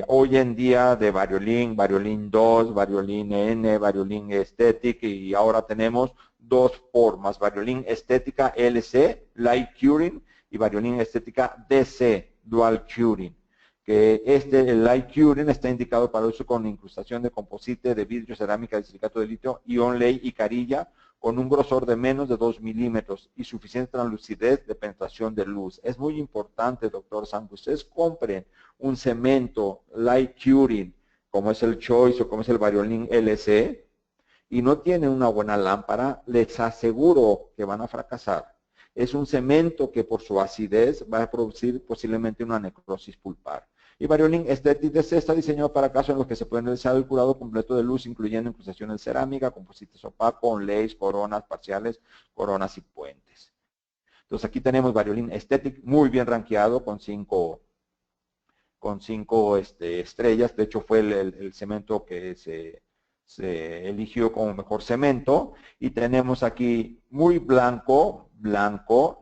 Hoy en día de Variolin, Variolin 2, Variolin N, Variolin Aesthetic y ahora tenemos dos formas, Variolin Estética LC, Light Curing y Variolin Estética DC, Dual Curing. Que el Light Curing está indicado para uso con incrustación de composite, de vidrio, cerámica, de silicato de litio, ion ley y carilla con un grosor de menos de 2 milímetros y suficiente translucidez de penetración de luz. Es muy importante, doctor Sam, que ustedes compren un cemento Light Curing, como es el Choice o como es el Variolin LC, y no tienen una buena lámpara, les aseguro que van a fracasar. Es un cemento que por su acidez va a producir posiblemente una necrosis pulpar. Y Variolin Aesthetic DC está diseñado para casos en los que se puede realizar el curado completo de luz, incluyendo incrustaciones de cerámica, composites opacos, onlays, coronas parciales, coronas y puentes. Entonces aquí tenemos Variolin Aesthetic muy bien rankeado con 5 estrellas. De hecho fue el cemento que se eligió como mejor cemento. Y tenemos aquí muy blanco,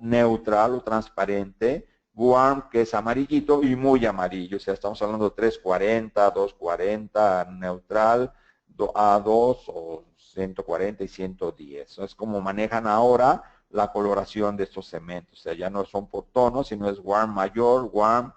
neutral o transparente, warm, que es amarillito, y muy amarillo. O sea, estamos hablando de 340, 240, neutral, A2 o 140 y 110. Eso es como manejan ahora la coloración de estos cementos. O sea, ya no son por tonos, sino es warm mayor, warm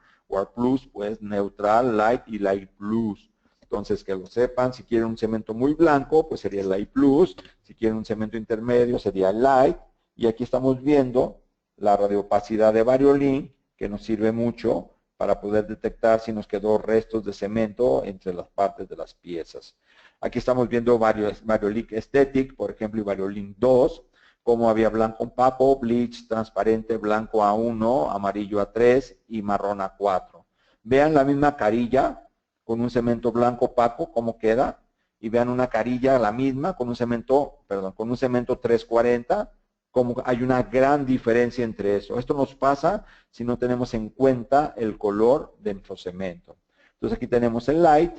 plus, pues neutral, light y light plus. Entonces, que lo sepan, si quieren un cemento muy blanco, pues sería el light plus. Si quieren un cemento intermedio, sería el light. Y aquí estamos viendo la radioopacidad de Variolin, que nos sirve mucho para poder detectar si nos quedó restos de cemento entre las partes de las piezas. Aquí estamos viendo Variolin Aesthetic, por ejemplo, y Variolin 2, como había blanco opaco, bleach transparente, blanco A1, amarillo A3 y marrón A4. Vean la misma carilla con un cemento blanco opaco, cómo queda, y vean una carilla la misma con un cemento, perdón, con un cemento 340, como hay una gran diferencia entre eso. Esto nos pasa si no tenemos en cuenta el color de nuestro cemento. Entonces aquí tenemos el light,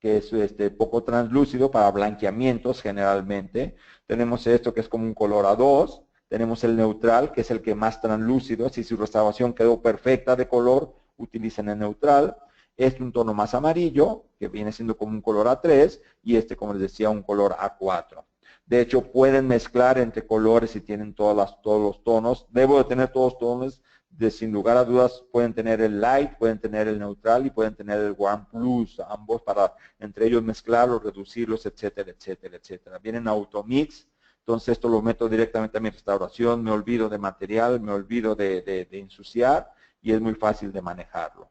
que es poco translúcido para blanqueamientos generalmente. Tenemos esto que es como un color A2. Tenemos el neutral, que es el que más translúcido. Si su restauración quedó perfecta de color, utilicen el neutral. Este un tono más amarillo, que viene siendo como un color A3, y este, como les decía, un color A4. De hecho, pueden mezclar entre colores si tienen todos los tonos. Debo de tener todos los tonos. Sin lugar a dudas, pueden tener el light, pueden tener el neutral y pueden tener el warm plus, ambos para entre ellos mezclarlos, reducirlos, etcétera, etcétera, etcétera. Vienen automix, entonces esto lo meto directamente a mi restauración, me olvido de material, me olvido de ensuciar y es muy fácil de manejarlo.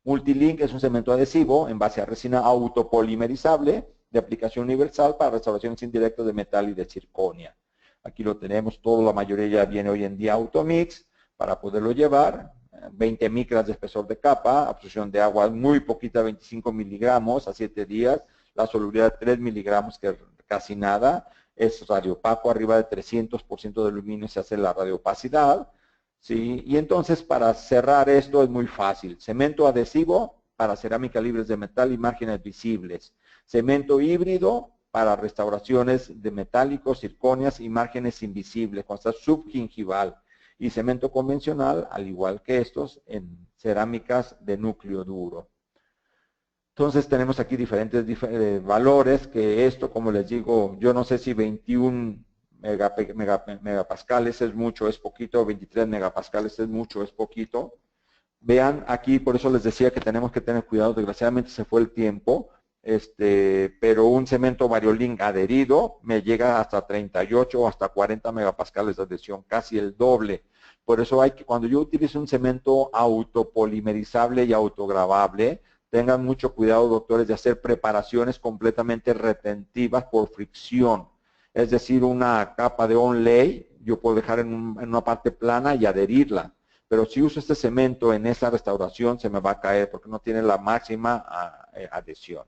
Multilink es un cemento adhesivo en base a resina autopolimerizable de aplicación universal para restauraciones indirectas de metal y de circonia. Aquí lo tenemos, toda la mayoría ya viene hoy en día automix para poderlo llevar. 20 micras de espesor de capa, absorción de agua muy poquita, 25 miligramos a 7 días, la solubilidad de 3 miligramos, que es casi nada, es radiopaco, arriba de 300% de aluminio se hace la radiopacidad. ¿Sí? Y entonces para cerrar esto es muy fácil. Cemento adhesivo para cerámica libres de metal y márgenes visibles. Cemento híbrido para restauraciones de metálicos, circonias y márgenes invisibles, cuando está subgingival. Y cemento convencional, al igual que estos, en cerámicas de núcleo duro. Entonces tenemos aquí diferentes valores, que esto, como les digo, yo no sé si 21 megapascales es mucho, es poquito, 23 megapascales es mucho, es poquito. Vean aquí, por eso les decía que tenemos que tener cuidado, desgraciadamente se fue el tiempo, pero un cemento Variolin adherido me llega hasta 38 o hasta 40 megapascales de adhesión, casi el doble. Por eso hay que, cuando yo utilizo un cemento autopolimerizable y autogravable, tengan mucho cuidado, doctores, de hacer preparaciones completamente retentivas por fricción. Es decir, una capa de onlay, yo puedo dejar en una parte plana y adherirla. Pero si uso este cemento en esa restauración, se me va a caer porque no tiene la máxima adhesión.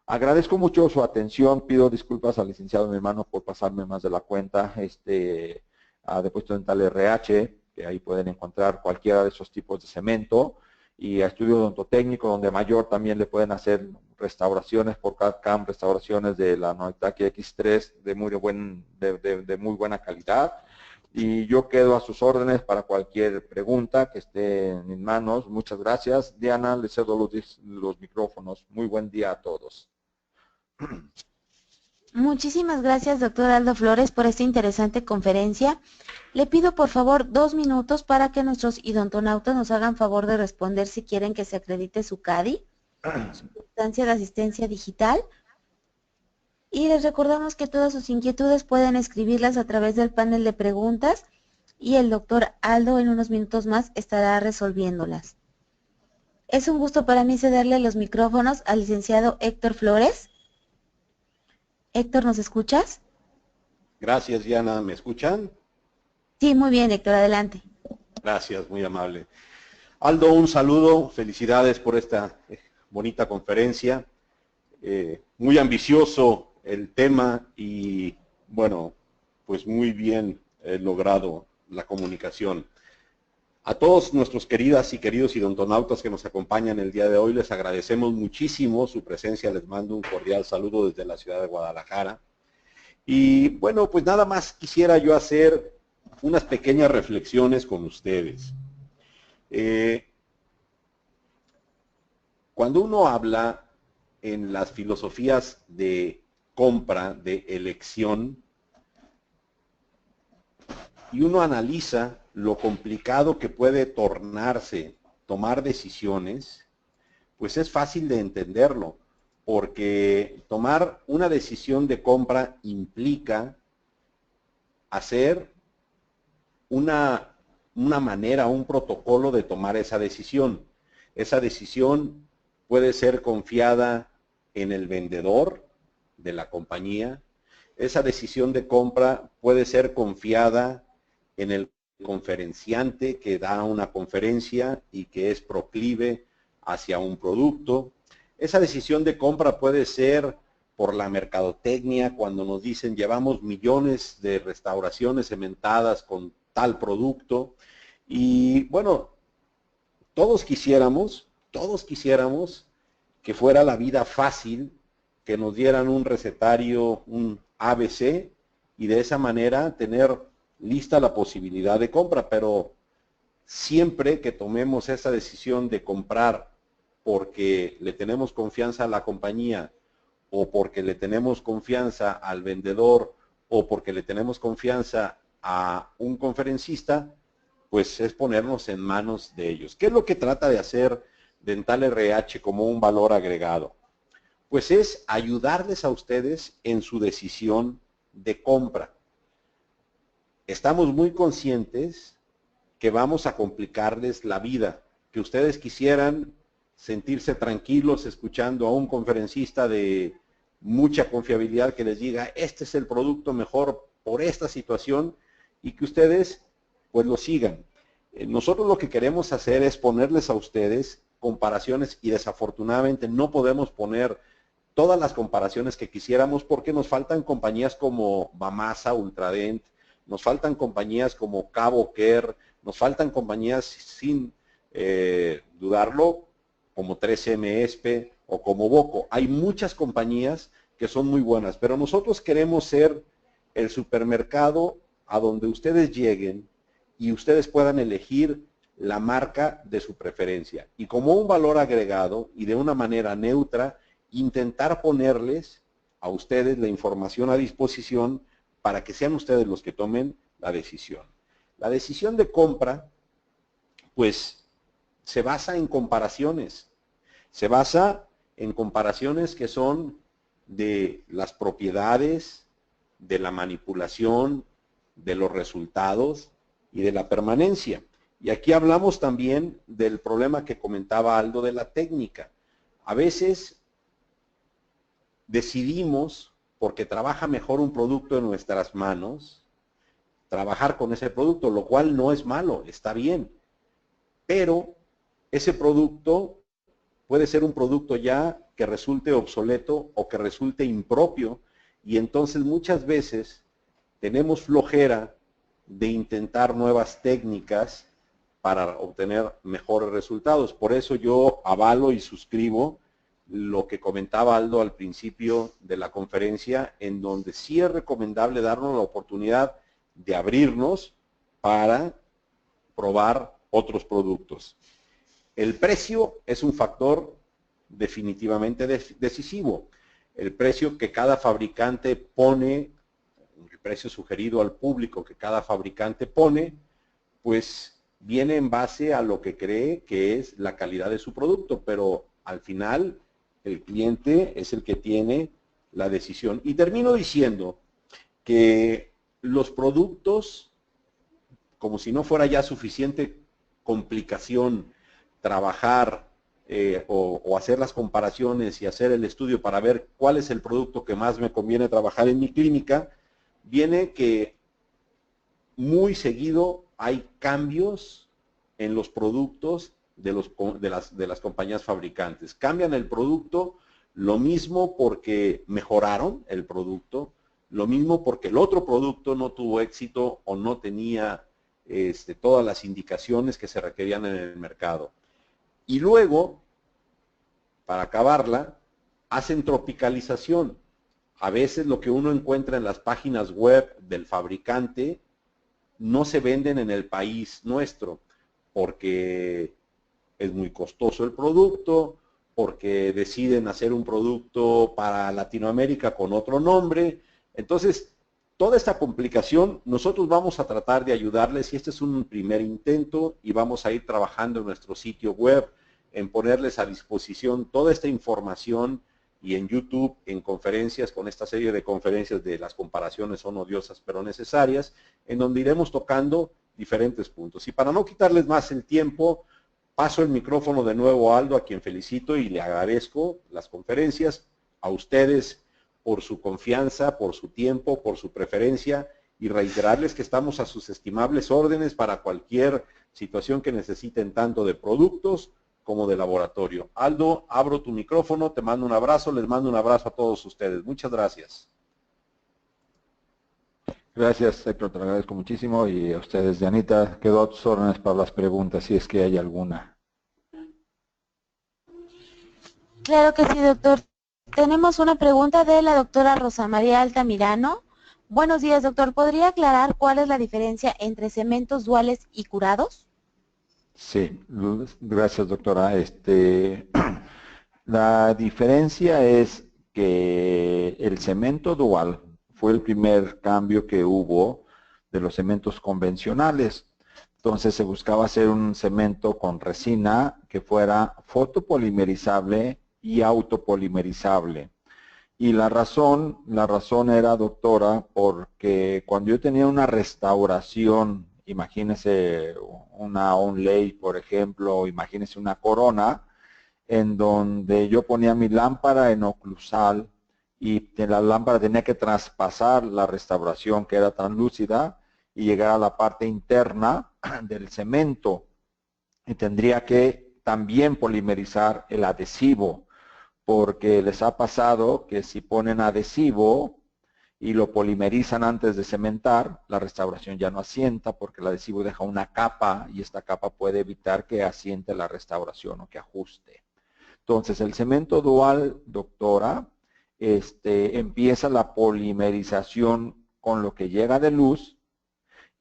Agradezco mucho su atención. Pido disculpas al licenciado mi hermano por pasarme más de la cuenta. A Depósito Dental RH, que ahí pueden encontrar cualquiera de esos tipos de cemento. Y a Estudio Odontotécnico, donde mayor también le pueden hacer restauraciones por CAD/CAM, restauraciones de la Noitaki X3 de muy buena calidad. Y yo quedo a sus órdenes para cualquier pregunta que esté en mis manos. Muchas gracias. Diana, le cedo los micrófonos. Muy buen día a todos. Muchísimas gracias, doctor Aldo Flores, por esta interesante conferencia. Le pido, por favor, 2 minutos para que nuestros idontonautas nos hagan favor de responder si quieren que se acredite su CADI, su instancia de asistencia digital. Y les recordamos que todas sus inquietudes pueden escribirlas a través del panel de preguntas y el doctor Aldo en unos minutos más estará resolviéndolas. Es un gusto para mí cederle los micrófonos al licenciado Héctor Flores. Héctor, ¿nos escuchas? Gracias, Diana. ¿Me escuchan? Sí, muy bien, Héctor, adelante. Gracias, muy amable. Aldo, un saludo. Felicidades por esta bonita conferencia. Muy ambicioso el tema y, bueno, pues muy bien logrado la comunicación. A todos nuestros queridas y queridos idontonautas que nos acompañan el día de hoy, les agradecemos muchísimo su presencia. Les mando un cordial saludo desde la ciudad de Guadalajara. Y bueno, pues nada más quisiera yo hacer unas pequeñas reflexiones con ustedes. Cuando uno habla en las filosofías de compra, de elección, y uno analiza lo complicado que puede tornarse tomar decisiones, pues es fácil de entenderlo, porque tomar una decisión de compra implica hacer una manera, un protocolo de tomar esa decisión. Esa decisión puede ser confiada en el vendedor de la compañía. Esa decisión de compra puede ser confiada en el conferenciante que da una conferencia y que es proclive hacia un producto. Esa decisión de compra puede ser por la mercadotecnia, cuando nos dicen llevamos millones de restauraciones cementadas con tal producto. Y bueno, todos quisiéramos que fuera la vida fácil, que nos dieran un recetario, un ABC, y de esa manera tener lista la posibilidad de compra, pero siempre que tomemos esa decisión de comprar porque le tenemos confianza a la compañía, o porque le tenemos confianza al vendedor, o porque le tenemos confianza a un conferencista, pues es ponernos en manos de ellos. ¿Qué es lo que trata de hacer Dental RH como un valor agregado? Pues es ayudarles a ustedes en su decisión de compra. Estamos muy conscientes que vamos a complicarles la vida, que ustedes quisieran sentirse tranquilos escuchando a un conferencista de mucha confiabilidad que les diga, este es el producto mejor por esta situación, y que ustedes pues lo sigan. Nosotros lo que queremos hacer es ponerles a ustedes comparaciones, y desafortunadamente no podemos poner todas las comparaciones que quisiéramos porque nos faltan compañías como Bamasa, Ultradent, nos faltan compañías como Cabo Care, nos faltan compañías sin dudarlo como 3M Espe o como Boco. Hay muchas compañías que son muy buenas, pero nosotros queremos ser el supermercado a donde ustedes lleguen y ustedes puedan elegir la marca de su preferencia. Y como un valor agregado y de una manera neutra, intentar ponerles a ustedes la información a disposición para que sean ustedes los que tomen la decisión. La decisión de compra, pues, se basa en comparaciones. Se basa en comparaciones que son de las propiedades, de la manipulación, de los resultados y de la permanencia. Y aquí hablamos también del problema que comentaba Aldo de la técnica. A veces decidimos, porque trabaja mejor un producto en nuestras manos, trabajar con ese producto, lo cual no es malo, está bien. Pero ese producto puede ser un producto ya que resulte obsoleto o que resulte impropio, y entonces muchas veces tenemos flojera de intentar nuevas técnicas para obtener mejores resultados. Por eso yo avalo y suscribo lo que comentaba Aldo al principio de la conferencia, en donde sí es recomendable darnos la oportunidad de abrirnos para probar otros productos. El precio es un factor definitivamente decisivo. El precio que cada fabricante pone, el precio sugerido al público que cada fabricante pone, pues viene en base a lo que cree que es la calidad de su producto, pero al final el cliente es el que tiene la decisión. Y termino diciendo que los productos, como si no fuera ya suficiente complicación trabajar o hacer las comparaciones y hacer el estudio para ver cuál es el producto que más me conviene trabajar en mi clínica, viene que muy seguido hay cambios en los productos de las compañías fabricantes. Cambian el producto, lo mismo porque mejoraron el producto, lo mismo porque el otro producto no tuvo éxito o no tenía todas las indicaciones que se requerían en el mercado. Y luego, para acabarla, hacen tropicalización. A veces lo que uno encuentra en las páginas web del fabricante no se venden en el país nuestro porque es muy costoso el producto, porque deciden hacer un producto para Latinoamérica con otro nombre. Entonces, toda esta complicación, nosotros vamos a tratar de ayudarles y este es un primer intento y vamos a ir trabajando en nuestro sitio web, en ponerles a disposición toda esta información y en YouTube, en conferencias, con esta serie de conferencias de las comparaciones son odiosas pero necesarias, en donde iremos tocando diferentes puntos. Y para no quitarles más el tiempo, paso el micrófono de nuevo a Aldo, a quien felicito y le agradezco las conferencias, a ustedes por su confianza, por su tiempo, por su preferencia y reiterarles que estamos a sus estimables órdenes para cualquier situación que necesiten tanto de productos como de laboratorio. Aldo, abro tu micrófono, te mando un abrazo, les mando un abrazo a todos ustedes. Muchas gracias. Gracias, Héctor, te lo agradezco muchísimo y a ustedes, Dianita, quedo a tus órdenes para las preguntas, si es que hay alguna. Claro que sí, doctor. Tenemos una pregunta de la doctora Rosa María Altamirano. Buenos días, doctor. ¿Podría aclarar cuál es la diferencia entre cementos duales y curados? Sí, gracias, doctora. La diferencia es que el cemento dual fue el primer cambio que hubo de los cementos convencionales. Entonces se buscaba hacer un cemento con resina que fuera fotopolimerizable y autopolimerizable. Y la razón era, doctora, porque cuando yo tenía una restauración, imagínese una onlay, por ejemplo, o imagínese una corona, en donde yo ponía mi lámpara en oclusal y la lámpara tenía que traspasar la restauración que era translúcida y llegar a la parte interna del cemento y tendría que también polimerizar el adhesivo, porque les ha pasado que si ponen adhesivo y lo polimerizan antes de cementar, la restauración ya no asienta porque el adhesivo deja una capa y esta capa puede evitar que asiente la restauración o que ajuste. Entonces, el cemento dual, doctora, empieza la polimerización con lo que llega de luz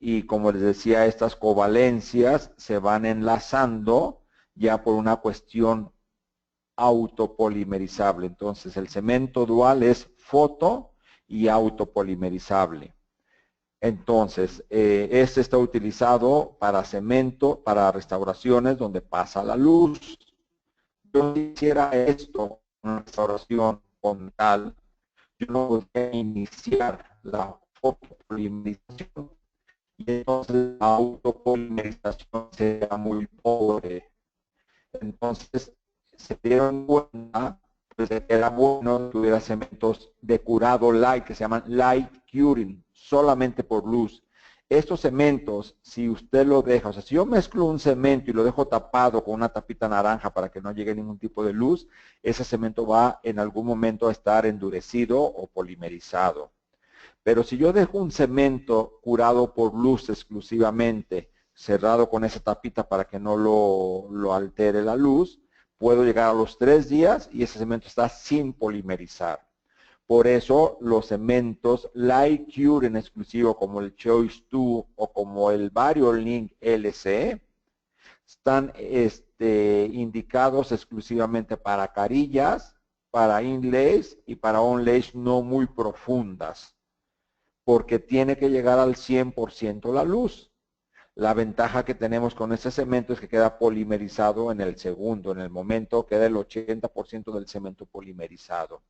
y como les decía, estas covalencias se van enlazando ya por una cuestión autopolimerizable. Entonces, el cemento dual es foto y autopolimerizable. Entonces, este está utilizado para cemento, para restauraciones donde pasa la luz. Yo hiciera esto, una restauración con tal, yo no podría iniciar la fotopolimerización y entonces la autopolimerización sería muy pobre. Entonces se dieron cuenta pues, de que era bueno que hubiera cementos de curado light, que se llaman light curing, solamente por luz. Estos cementos, si usted lo deja, o sea, si yo mezclo un cemento y lo dejo tapado con una tapita naranja para que no llegue ningún tipo de luz, ese cemento va en algún momento a estar endurecido o polimerizado. Pero si yo dejo un cemento curado por luz exclusivamente, cerrado con esa tapita para que no lo altere la luz, puedo llegar a los 3 días y ese cemento está sin polimerizar. Por eso los cementos Light Cure en exclusivo como el Choice 2 o como el VarioLink LC están indicados exclusivamente para carillas, para inlays y para onlays no muy profundas, porque tiene que llegar al 100% la luz. La ventaja que tenemos con este cemento es que queda polimerizado en el segundo, en el momento queda el 80% del cemento polimerizado.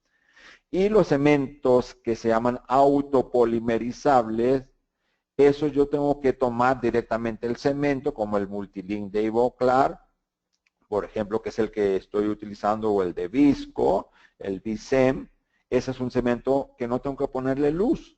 Y los cementos que se llaman autopolimerizables, eso yo tengo que tomar directamente el cemento, como el Multilink de Ivoclar, por ejemplo, que es el que estoy utilizando, o el de Visco, el Vicem. Ese es un cemento que no tengo que ponerle luz.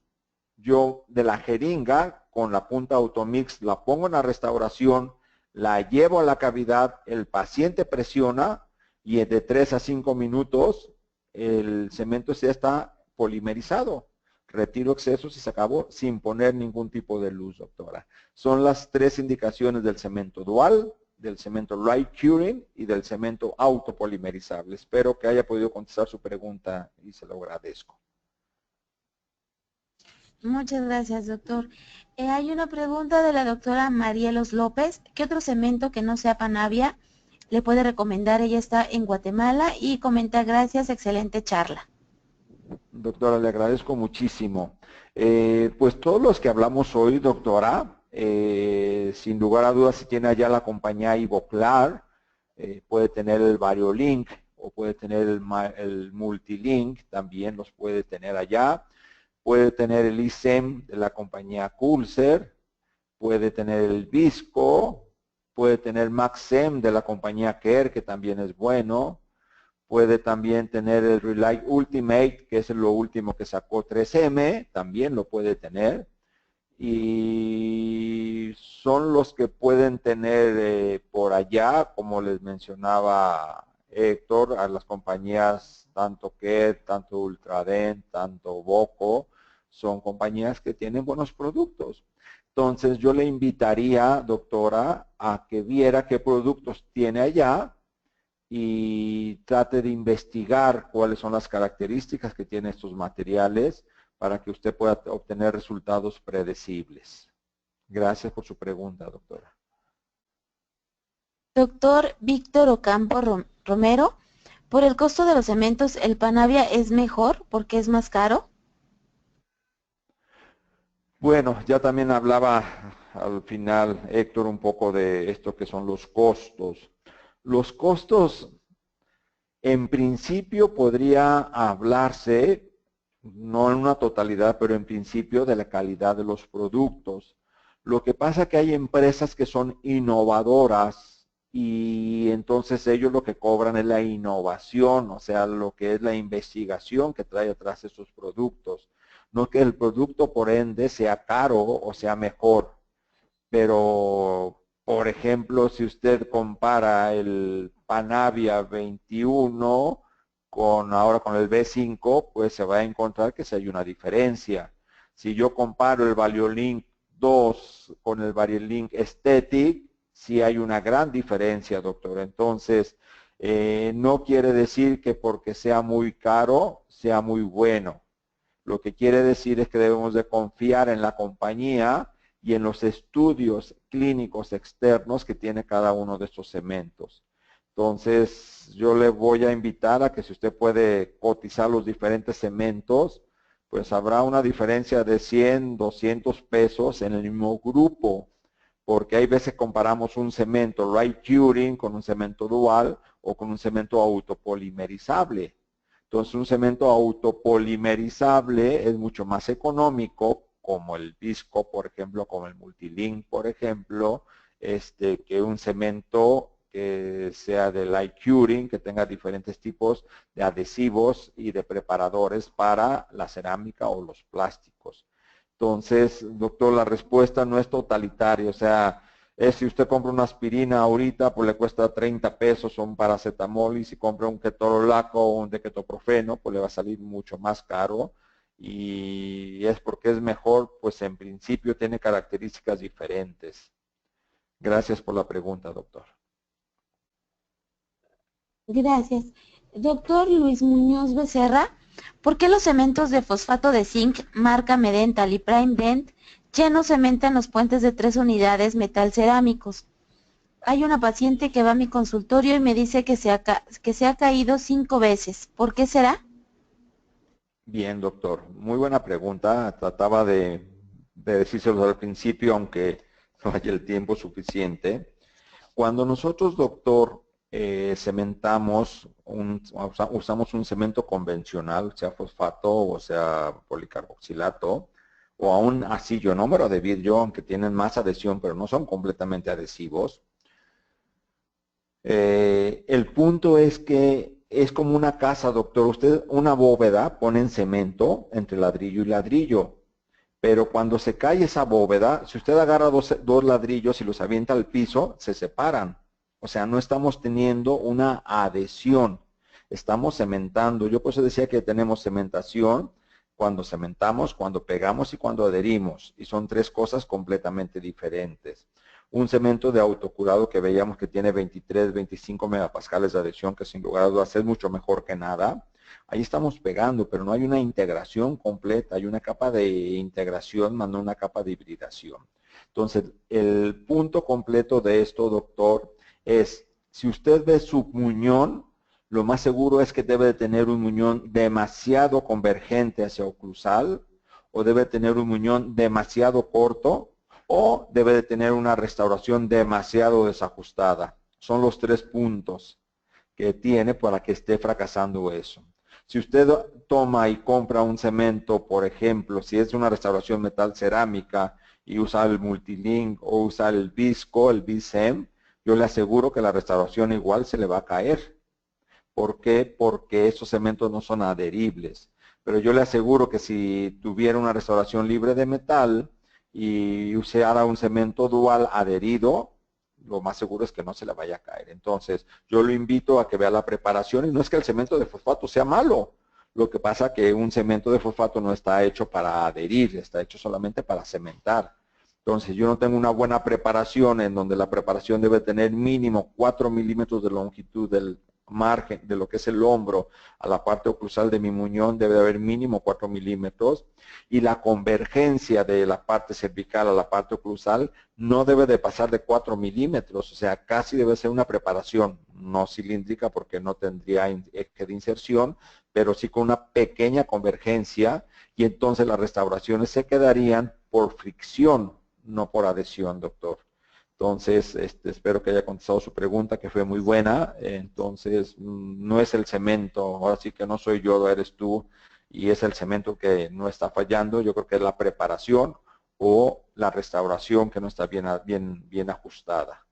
Yo de la jeringa, con la punta Automix, la pongo en la restauración, la llevo a la cavidad, el paciente presiona y de 3 a 5 minutos el cemento ya está polimerizado. Retiro excesos y se acabó sin poner ningún tipo de luz, doctora. Son las 3 indicaciones del cemento dual, del cemento light curing y del cemento autopolimerizable. Espero que haya podido contestar su pregunta y se lo agradezco. Muchas gracias, doctor. Hay una pregunta de la doctora Marielos López. ¿Qué otro cemento que no sea Panavia le puede recomendar. Ella está en Guatemala y comenta: gracias, excelente charla. Doctora, le agradezco muchísimo. Pues todos los que hablamos hoy, doctora, sin lugar a dudas, si tiene allá la compañía Ivoclar, puede tener el Variolink o puede tener el Multilink, también los puede tener allá. Puede tener el ISEM de la compañía Coolser, puede tener el Visco, puede tener Maxem de la compañía Care, que también es bueno. Puede también tener el Relay Ultimate, que es lo último que sacó 3M, también lo puede tener. Y son los que pueden tener por allá, como les mencionaba Héctor, a las compañías tanto Care, tanto Ultradent, tanto Boco, son compañías que tienen buenos productos. Entonces yo le invitaría, doctora, a que viera qué productos tiene allá y trate de investigar cuáles son las características que tienen estos materiales para que usted pueda obtener resultados predecibles. Gracias por su pregunta, doctora. Doctor Víctor Ocampo Romero, por el costo de los cementos, ¿el Panavia es mejor porque es más caro? Bueno, ya también hablaba al final, Héctor, un poco de esto que son los costos. Los costos, en principio, podría hablarse, no en una totalidad, pero en principio, de la calidad de los productos. Lo que pasa es que hay empresas que son innovadoras y entonces ellos lo que cobran es la innovación, o sea, lo que es la investigación que trae atrás esos productos. No que el producto por ende sea caro o sea mejor, pero por ejemplo, si usted compara el Panavia 21 ahora con el B5, pues se va a encontrar que sí hay una diferencia. Si yo comparo el Variolink 2 con el Variolink Aesthetic, sí hay una gran diferencia, doctor. Entonces, no quiere decir que porque sea muy caro, sea muy bueno. Lo que quiere decir es que debemos de confiar en la compañía y en los estudios clínicos externos que tiene cada uno de estos cementos. Entonces, yo le voy a invitar a que si usted puede cotizar los diferentes cementos, pues habrá una diferencia de 100, 200 pesos en el mismo grupo, porque hay veces comparamos un cemento light curing con un cemento dual o con un cemento autopolimerizable. Entonces, un cemento autopolimerizable es mucho más económico, como el Visco, por ejemplo, como el Multilink, por ejemplo, que un cemento que sea de light curing, que tenga diferentes tipos de adhesivos y de preparadores para la cerámica o los plásticos. Entonces, doctor, la respuesta no es totalitaria, o sea, si usted compra una aspirina ahorita, pues le cuesta 30 pesos un paracetamol, y si compra un ketorolaco o un deketoprofeno, pues le va a salir mucho más caro, y es porque es mejor, pues en principio tiene características diferentes. Gracias por la pregunta, doctor. Gracias. Doctor Luis Muñoz Becerra, ¿por qué los cementos de fosfato de zinc marca Medental y Prime Dent ya no cementan los puentes de 3 unidades metal cerámicos? Hay una paciente que va a mi consultorio y me dice que se ha caído 5 veces. ¿Por qué será? Bien, doctor. Muy buena pregunta. Trataba de decírselo al principio, aunque no haya el tiempo suficiente. Cuando nosotros, doctor, cementamos, usamos un cemento convencional, sea fosfato o sea policarboxilato, o aún asillo-número de vidrio, aunque tienen más adhesión, pero no son completamente adhesivos. El punto es que es como una casa, doctor. Usted una bóveda pone en cemento entre ladrillo y ladrillo, pero cuando se cae esa bóveda, si usted agarra dos ladrillos y los avienta al piso, se separan. O sea, no estamos teniendo una adhesión, estamos cementando. Yo por eso decía que tenemos cementación cuando cementamos, cuando pegamos y cuando adherimos. Y son tres cosas completamente diferentes. Un cemento de autocurado que veíamos que tiene 23, 25 megapascales de adhesión, que sin lugar a dudas es mucho mejor que nada. Ahí estamos pegando, pero no hay una integración completa, hay una capa de integración más no una capa de hibridación. Entonces, el punto completo de esto, doctor, es Si usted ve su muñón, lo más seguro es que debe de tener un muñón demasiado convergente hacia oclusal, o debe tener un muñón demasiado corto, o debe de tener una restauración demasiado desajustada. Son los 3 puntos que tiene para que esté fracasando eso. Si usted toma y compra un cemento, por ejemplo, si es una restauración metal cerámica y usa el Multilink o usa el Visco, el Visem, yo le aseguro que la restauración igual se le va a caer. ¿Por qué? Porque esos cementos no son adheribles. Pero yo le aseguro que si tuviera una restauración libre de metal y usara un cemento dual adherido, lo más seguro es que no se le vaya a caer. Entonces, yo lo invito a que vea la preparación, y no es que el cemento de fosfato sea malo. Lo que pasa es que un cemento de fosfato no está hecho para adherir, está hecho solamente para cementar. Entonces, yo no tengo una buena preparación en donde la preparación debe tener mínimo 4 milímetros de longitud del margen de lo que es el hombro a la parte oclusal de mi muñón, debe de haber mínimo 4 milímetros, y la convergencia de la parte cervical a la parte oclusal no debe de pasar de 4 milímetros, o sea, casi debe ser una preparación no cilíndrica porque no tendría eje de inserción, pero sí con una pequeña convergencia, y entonces las restauraciones se quedarían por fricción, no por adhesión, doctor. Entonces, espero que haya contestado su pregunta, que fue muy buena. Entonces, no es el cemento, ahora sí que no soy yo, eres tú, y es el cemento que no está fallando. Yo creo que es la preparación o la restauración que no está bien ajustada.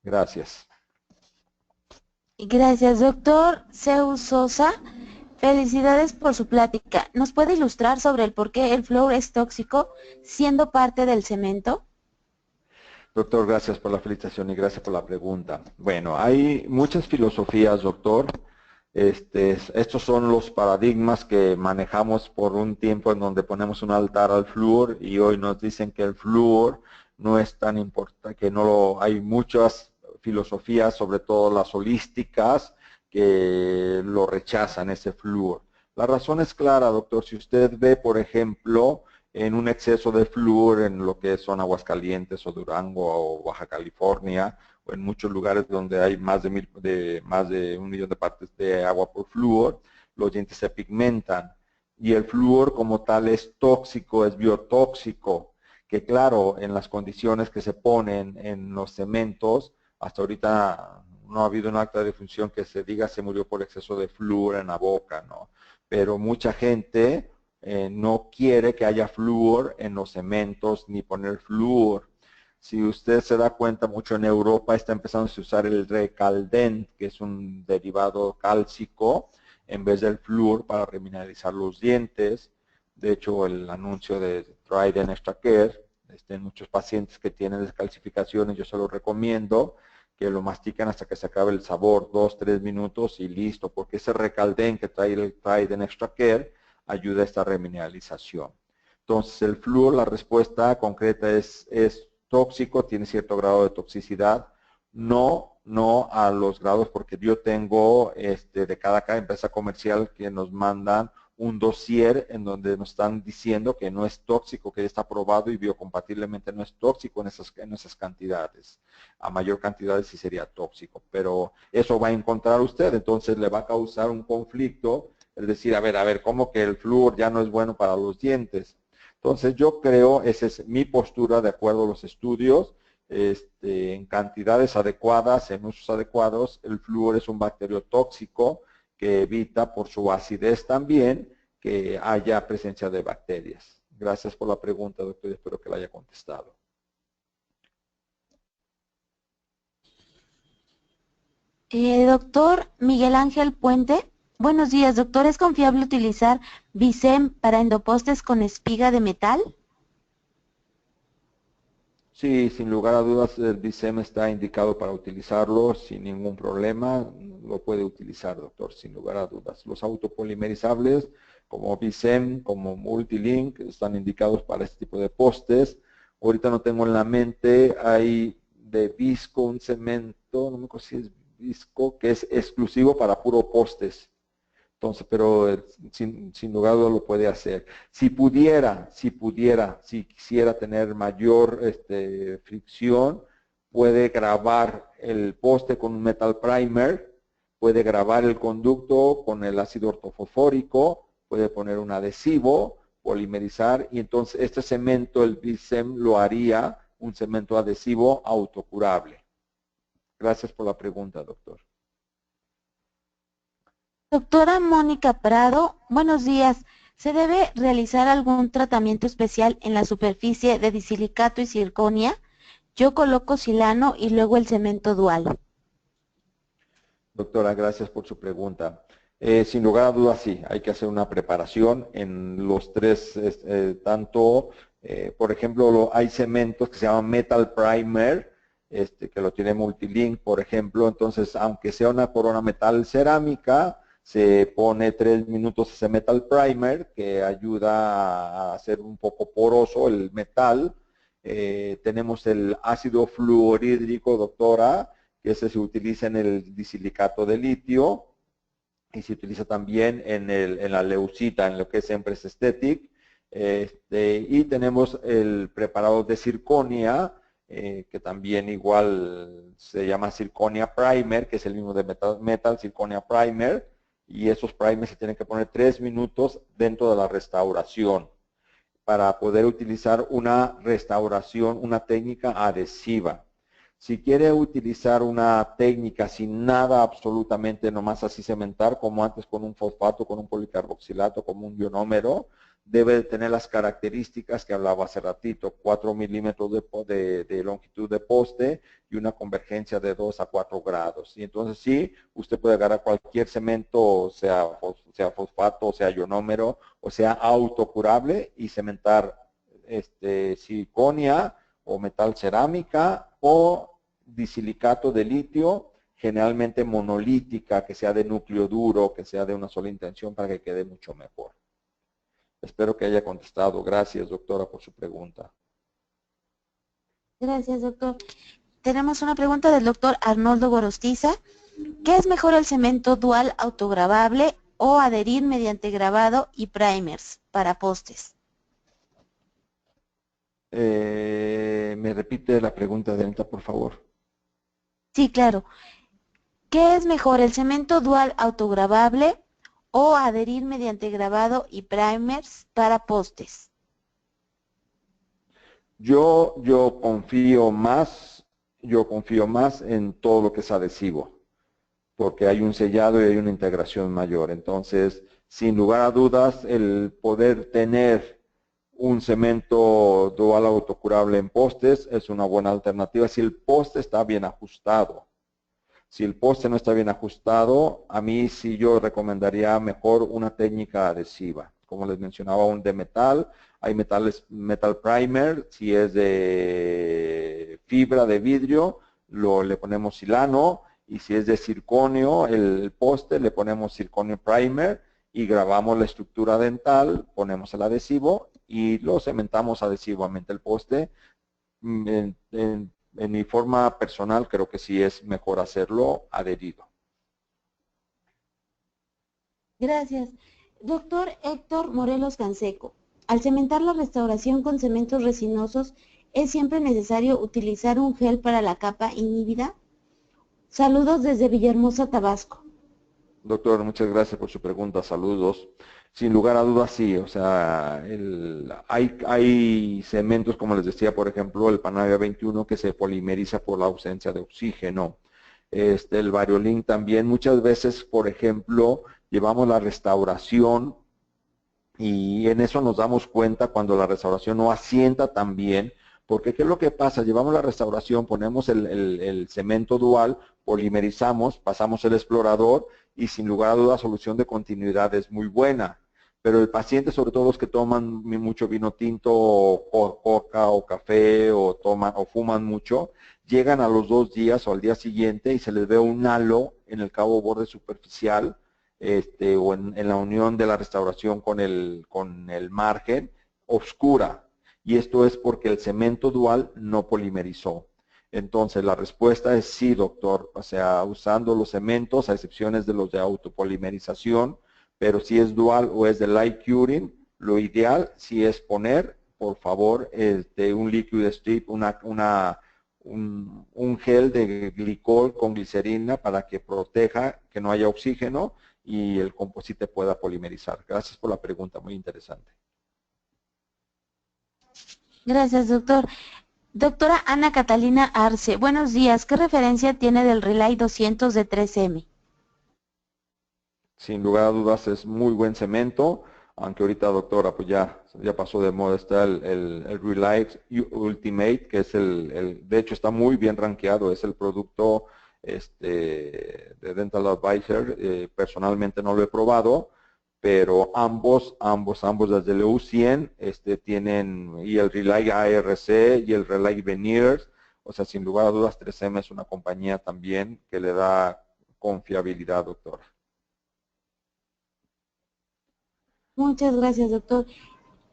Gracias. Gracias, doctor Zeus Sosa. Felicidades por su plática. ¿Nos puede ilustrar sobre el por qué el flúor es tóxico siendo parte del cemento? Doctor, gracias por la felicitación y gracias por la pregunta. Bueno, hay muchas filosofías, doctor. Estos son los paradigmas que manejamos por un tiempo en donde ponemos un altar al flúor, y hoy nos dicen que el flúor no es tan importante, que no lo, hay muchas filosofías, sobre todo las holísticas, que lo rechazan, ese flúor. La razón es clara, doctor. Si usted ve, por ejemplo, en un exceso de flúor en lo que son Aguascalientes o Durango o Baja California, o en muchos lugares donde hay más de 1 millón de partes de agua por flúor, los dientes se pigmentan. Y el flúor como tal es tóxico, es biotóxico, que claro, en las condiciones que se ponen en los cementos, hasta ahorita no ha habido un acta de defunción que se diga se murió por exceso de flúor en la boca, ¿no? Pero mucha gente no quiere que haya flúor en los cementos ni poner flúor. Si usted se da cuenta, mucho en Europa está empezando a usar el Recaldent, que es un derivado cálcico, en vez del flúor para remineralizar los dientes. De hecho, el anuncio de Trident Extra Care, muchos pacientes que tienen descalcificaciones, yo se lo recomiendo que lo mastiquen hasta que se acabe el sabor, 2-3 minutos y listo, porque ese Recaldent que trae el Trident Extra Care ayuda a esta remineralización. Entonces, el flúor, la respuesta concreta es tóxico, tiene cierto grado de toxicidad, no a los grados, porque yo tengo de cada empresa comercial que nos mandan un dossier en donde nos están diciendo que no es tóxico, que está probado y biocompatiblemente no es tóxico en esas cantidades. A mayor cantidad sí sería tóxico, pero eso va a encontrar usted, entonces le va a causar un conflicto, es decir, a ver, ¿cómo que el flúor ya no es bueno para los dientes? Entonces yo creo, esa es mi postura de acuerdo a los estudios, en cantidades adecuadas, en usos adecuados, el flúor es un bacteriotóxico que evita por su acidez también que haya presencia de bacterias. Gracias por la pregunta, doctor, y espero que la haya contestado. Doctor Miguel Ángel Puente. Buenos días, doctor. ¿Es confiable utilizar Visem para endopostes con espiga de metal? Sí, sin lugar a dudas, el Visem está indicado para utilizarlo sin ningún problema. Lo puede utilizar, doctor, sin lugar a dudas. Los autopolimerizables, como Visem, como Multilink, están indicados para este tipo de postes. Ahorita no tengo en la mente, hay de Visco un cemento, no me acuerdo si es Visco, que es exclusivo para puro postes. Entonces, pero sin lugar a dudas lo puede hacer. Si quisiera tener mayor fricción, puede grabar el poste con un metal primer, puede grabar el conducto con el ácido ortofosfórico, puede poner un adhesivo, polimerizar, y entonces este cemento, el BICEM, lo haría un cemento adhesivo autocurable. Gracias por la pregunta, doctor. Doctora Mónica Prado, buenos días. ¿Se debe realizar algún tratamiento especial en la superficie de disilicato y circonia? Yo coloco silano y luego el cemento dual. Doctora, gracias por su pregunta. Sin lugar a dudas, sí, hay que hacer una preparación en los tres, por ejemplo, hay cementos que se llaman metal primer, que lo tiene Multilink, por ejemplo, entonces, aunque sea una corona metal cerámica, se pone 3 minutos ese metal primer, que ayuda a hacer un poco poroso el metal. Tenemos el ácido fluorhídrico, doctora, que ese se utiliza en el disilicato de litio y se utiliza también en la leucita, en lo que es Empress Aesthetic. Y tenemos el preparado de circonia, que también igual se llama circonia primer, que es el mismo de metal circonia primer, y esos primers se tienen que poner 3 minutos dentro de la restauración para poder utilizar una restauración, una técnica adhesiva. Si quiere utilizar una técnica sin nada absolutamente, nomás así cementar, como antes con un fosfato, con un policarboxilato, como un ionómero, debe de tener las características que hablaba hace ratito, 4 milímetros de longitud de poste y una convergencia de 2 a 4 grados. Y entonces sí, usted puede agarrar cualquier cemento, sea fosfato, sea ionómero, o sea autocurable, y cementar circonia o metal cerámica o disilicato de litio, generalmente monolítica, que sea de núcleo duro, que sea de una sola intención para que quede mucho mejor. Espero que haya contestado. Gracias, doctora, por su pregunta. Gracias, doctor. Tenemos una pregunta del doctor Arnoldo Gorostiza. ¿Qué es mejor, el cemento dual autogravable o adherir mediante grabado y primers para postes? ¿Me repite la pregunta, Denita, por favor? Sí, claro. ¿Qué es mejor, el cemento dual autogravable o adherir mediante grabado y primers para postes? Yo confío más en todo lo que es adhesivo, porque hay un sellado y hay una integración mayor. Entonces, sin lugar a dudas, el poder tener un cemento dual autocurable en postes es una buena alternativa si el poste está bien ajustado. Si el poste no está bien ajustado, a mí sí yo recomendaría mejor una técnica adhesiva. Como les mencionaba, un de metal, hay metal primer, si es de fibra de vidrio, le ponemos silano, y si es de circonio, el poste, le ponemos circonio primer y grabamos la estructura dental, ponemos el adhesivo y lo cementamos adhesivamente el poste. En mi forma personal creo que sí es mejor hacerlo adherido. Gracias. Doctor Héctor Morelos Canseco, al cementar la restauración con cementos resinosos, ¿es siempre necesario utilizar un gel para la capa inhibida? Saludos desde Villahermosa, Tabasco. Doctor, muchas gracias por su pregunta. Saludos. Sin lugar a dudas, sí. O sea, hay cementos, como les decía, por ejemplo, el Panavia 21, que se polimeriza por la ausencia de oxígeno. El Variolink también. Muchas veces, por ejemplo, llevamos la restauración y en eso nos damos cuenta cuando la restauración no asienta tan bien, porque ¿qué es lo que pasa? Llevamos la restauración, ponemos el cemento dual, polimerizamos, pasamos el explorador y sin lugar a dudas solución de continuidad es muy buena. Pero el paciente, sobre todo los que toman mucho vino tinto o coca o café o toman o fuman mucho, llegan a los 2 días o al día siguiente y se les ve un halo en el cabo borde superficial, o en la unión de la restauración con el margen, oscura. Y esto es porque el cemento dual no polimerizó. Entonces, la respuesta es sí, doctor. O sea, usando los cementos, a excepciones de los de autopolimerización, pero si es dual o es de light curing, lo ideal sí es poner, por favor, un liquid strip, un gel de glicol con glicerina para que proteja que no haya oxígeno y el composite pueda polimerizar. Gracias por la pregunta, muy interesante. Gracias, doctor. Doctora Ana Catalina Arce, buenos días. ¿Qué referencia tiene del Relay 200 de 3M? Sin lugar a dudas es muy buen cemento, aunque ahorita, doctora, pues ya pasó de moda. Está el Relight Ultimate, que es de hecho está muy bien rankeado, es el producto de Dental Advisor. Personalmente no lo he probado, pero ambos desde el EU100 tienen, y el Relight ARC y el Relight Veneers. O sea, sin lugar a dudas 3M es una compañía también que le da confiabilidad, doctora. Muchas gracias, doctor.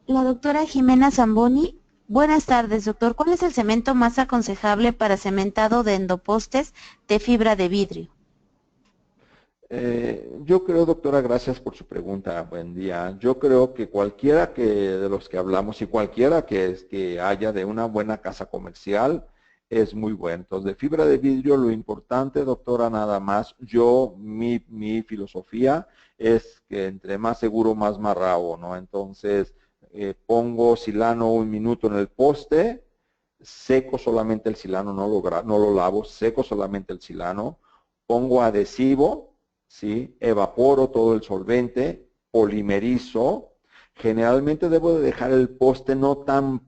La doctora Jimena Zamboni, buenas tardes, doctor. ¿Cuál es el cemento más aconsejable para cementado de endopostes de fibra de vidrio? Yo creo, doctora, gracias por su pregunta, buen día. Yo creo que cualquiera de los que hablamos y cualquiera que haya de una buena casa comercial es muy bueno. Entonces, de fibra de vidrio, lo importante, doctora, nada más, mi filosofía es que entre más seguro, más marrabo, ¿no? Entonces, pongo silano 1 minuto en el poste, seco solamente el silano, no lo lavo, seco solamente el silano, pongo adhesivo, ¿sí? Evaporo todo el solvente, polimerizo. Generalmente debo de dejar el poste no tan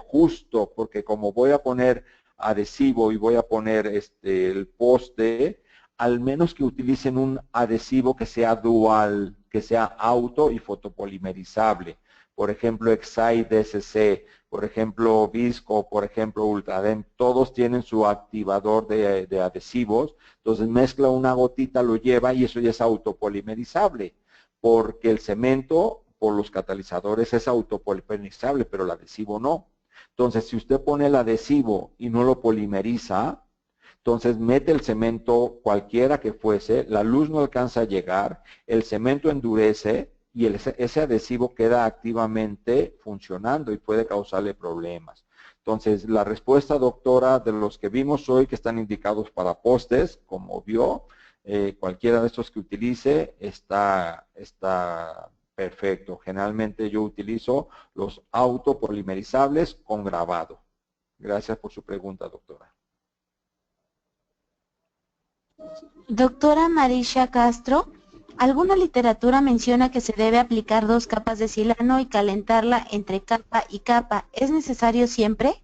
justo, porque como voy a poner adhesivo y voy a poner el poste, al menos que utilicen un adhesivo que sea dual, que sea auto y fotopolimerizable. Por ejemplo, Excite DSC, por ejemplo, Visco, por ejemplo, Ultradent, todos tienen su activador de adhesivos. Entonces mezcla una gotita, lo lleva y eso ya es autopolimerizable, porque el cemento por los catalizadores es autopolimerizable, pero el adhesivo no. Entonces, si usted pone el adhesivo y no lo polimeriza, entonces mete el cemento cualquiera que fuese, la luz no alcanza a llegar, el cemento endurece y ese adhesivo queda activamente funcionando y puede causarle problemas. Entonces, la respuesta, doctora, de los que vimos hoy que están indicados para postes, como vio, cualquiera de estos que utilice está perfecto. Generalmente yo utilizo los autopolimerizables con grabado. Gracias por su pregunta, doctora. Doctora Marisha Castro, ¿alguna literatura menciona que se debe aplicar 2 capas de silano y calentarla entre capa y capa? ¿Es necesario siempre?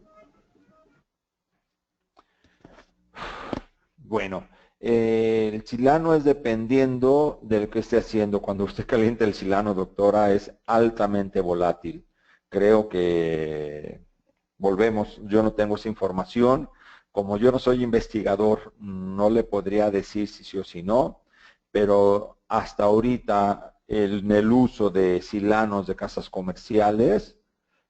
Bueno, el silano es dependiendo de lo que esté haciendo. Cuando usted calienta el silano, doctora, es altamente volátil. Creo que volvemos, yo no tengo esa información. Como yo no soy investigador, no le podría decir si sí o si no, pero hasta ahorita en el uso de silanos de casas comerciales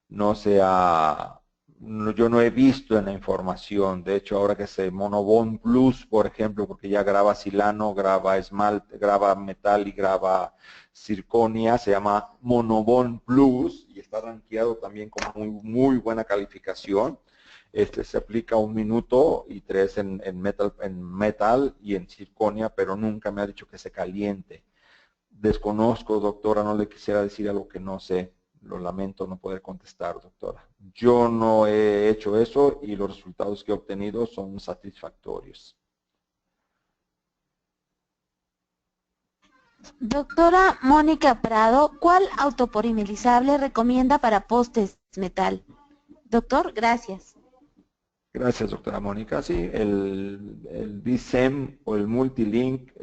no se ha, yo no he visto en la información. De hecho, ahora que se Monobond Plus, por ejemplo, porque ya graba silano, graba esmalte, graba metal y graba circonia, se llama Monobond Plus y está rankeado también con muy buena calificación. Se aplica 1 minuto y 3 en metal y en circonia, pero nunca me ha dicho que se caliente. Desconozco, doctora, no le quisiera decir algo que no sé. Lo lamento no poder contestar, doctora. Yo no he hecho eso y los resultados que he obtenido son satisfactorios. Doctora Mónica Prado, ¿cuál autopolimerizable recomienda para postes metal? Doctor, gracias. Gracias, doctora Mónica. Sí, el BSEM o el Multilink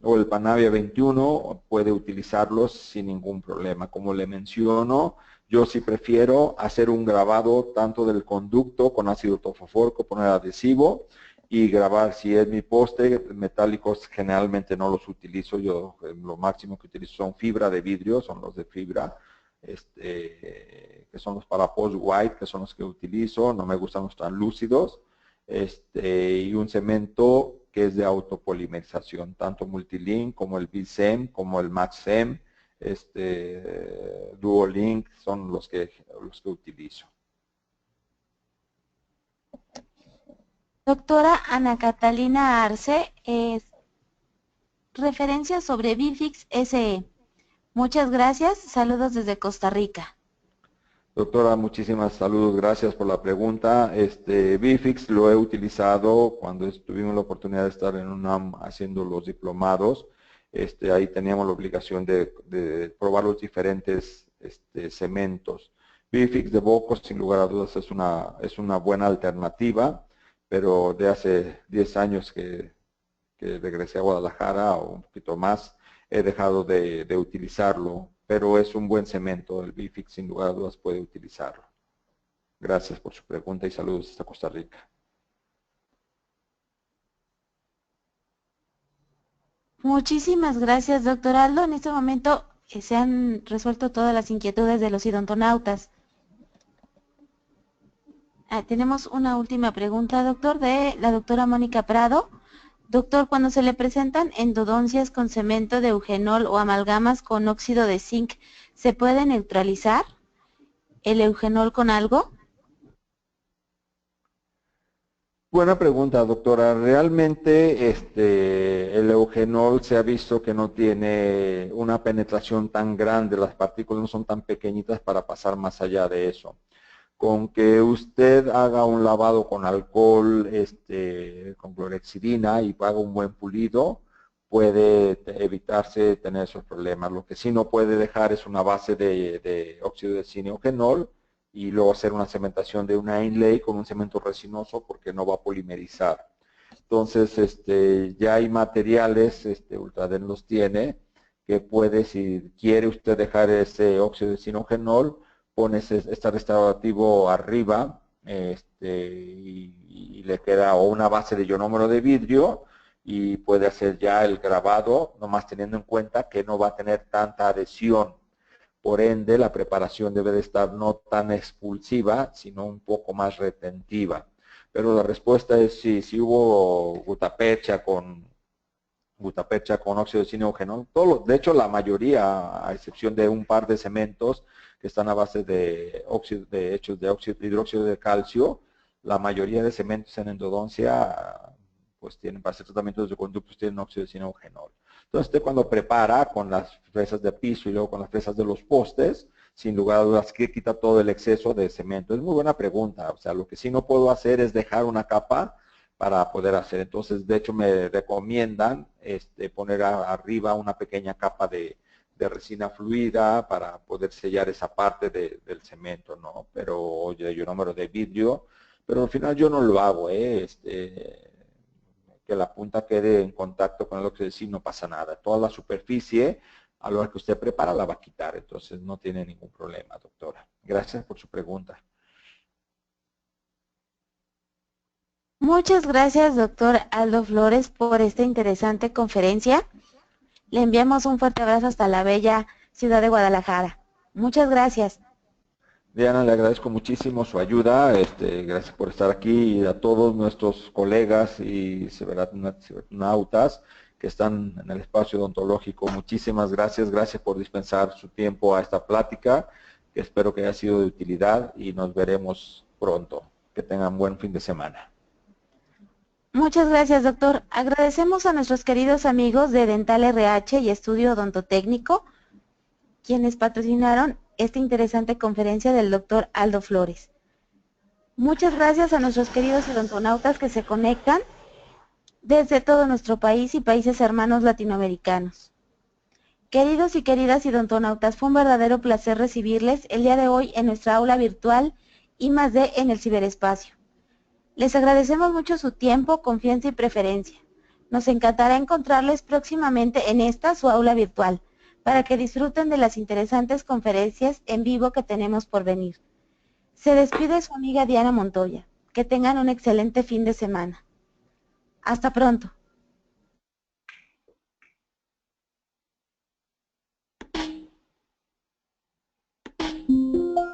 o el Panavia 21 puede utilizarlos sin ningún problema. Como le menciono, yo sí prefiero hacer un grabado tanto del conducto con ácido tofofóricco, poner adhesivo y grabar. Si es mi poste, metálicos generalmente no los utilizo. Yo lo máximo que utilizo son fibra de vidrio, son los de fibra. Que son los para post white, que son los que utilizo, no me gustan los tan lúcidos, y un cemento que es de autopolimerización, tanto Multilink como el BSEM, como el MaxSem, Duolink son los que utilizo. Doctora Ana Catalina Arce, referencia sobre Bifix SE. Muchas gracias, saludos desde Costa Rica. Doctora, muchísimas saludos, gracias por la pregunta. Bifix lo he utilizado cuando tuvimos la oportunidad de estar en UNAM haciendo los diplomados. Ahí teníamos la obligación de probar los diferentes cementos. Bifix de Boco, sin lugar a dudas, es una buena alternativa, pero de hace 10 años que regresé a Guadalajara, o un poquito más, he dejado de utilizarlo, pero es un buen cemento. El Bifix, sin lugar a dudas, puede utilizarlo. Gracias por su pregunta y saludos hasta Costa Rica. Muchísimas gracias, doctor Aldo. En este momento se han resuelto todas las inquietudes de los odontonautas. Tenemos una última pregunta, doctor, de la doctora Mónica Prado. Doctor, cuando se le presentan endodoncias con cemento de eugenol o amalgamas con óxido de zinc, ¿se puede neutralizar el eugenol con algo? Buena pregunta, doctora. Realmente el eugenol se ha visto que no tiene una penetración tan grande, las partículas no son tan pequeñitas para pasar más allá de eso. Con que usted haga un lavado con alcohol, con clorhexidina y haga un buen pulido, puede evitarse tener esos problemas. Lo que sí no puede dejar es una base de óxido de zinc eugenol y luego hacer una cementación de una inlay con un cemento resinoso porque no va a polimerizar. Entonces, ya hay materiales, Ultraden los tiene, que puede, si quiere usted dejar ese óxido de zinc eugenol, pones este restaurativo arriba y le queda o una base de ionómero de vidrio y puede hacer ya el grabado, nomás teniendo en cuenta que no va a tener tanta adhesión. Por ende, la preparación debe de estar no tan expulsiva, sino un poco más retentiva. Pero la respuesta es si hubo gutapercha con óxido de zinc eugenol. De hecho, la mayoría, a excepción de un par de cementos que están a base de hidróxido de calcio, la mayoría de cementos en endodoncia, pues para hacer tratamientos de conductos, tienen óxido de zinc eugenol. Entonces, usted cuando prepara con las fresas de piso y luego con las fresas de los postes, sin lugar a dudas, que quita todo el exceso de cemento. Es muy buena pregunta. O sea, lo que sí no puedo hacer es dejar una capa para poder hacer. Entonces, de hecho, me recomiendan poner arriba una pequeña capa de resina fluida para poder sellar esa parte del cemento, ¿no? Pero de ionómero de vidrio, pero al final yo no lo hago, que la punta quede en contacto con el óxido de zinc no pasa nada. Toda la superficie a la hora que usted prepara la va a quitar, entonces no tiene ningún problema, doctora. Gracias por su pregunta. Muchas gracias, doctor Aldo Flores, por esta interesante conferencia. Le enviamos un fuerte abrazo hasta la bella ciudad de Guadalajara. Muchas gracias. Diana, le agradezco muchísimo su ayuda, gracias por estar aquí y a todos nuestros colegas y cibernautas que están en el espacio odontológico. Muchísimas gracias, gracias por dispensar su tiempo a esta plática, que espero que haya sido de utilidad y nos veremos pronto. Que tengan buen fin de semana. Muchas gracias, doctor. Agradecemos a nuestros queridos amigos de Dental RH y Estudio Odontotécnico, quienes patrocinaron esta interesante conferencia del doctor Aldo Flores. Muchas gracias a nuestros queridos odontonautas que se conectan desde todo nuestro país y países hermanos latinoamericanos. Queridos y queridas odontonautas, fue un verdadero placer recibirles el día de hoy en nuestra aula virtual I+D en el ciberespacio. Les agradecemos mucho su tiempo, confianza y preferencia. Nos encantará encontrarles próximamente en esta su aula virtual, para que disfruten de las interesantes conferencias en vivo que tenemos por venir. Se despide su amiga Diana Montoya. Que tengan un excelente fin de semana. Hasta pronto.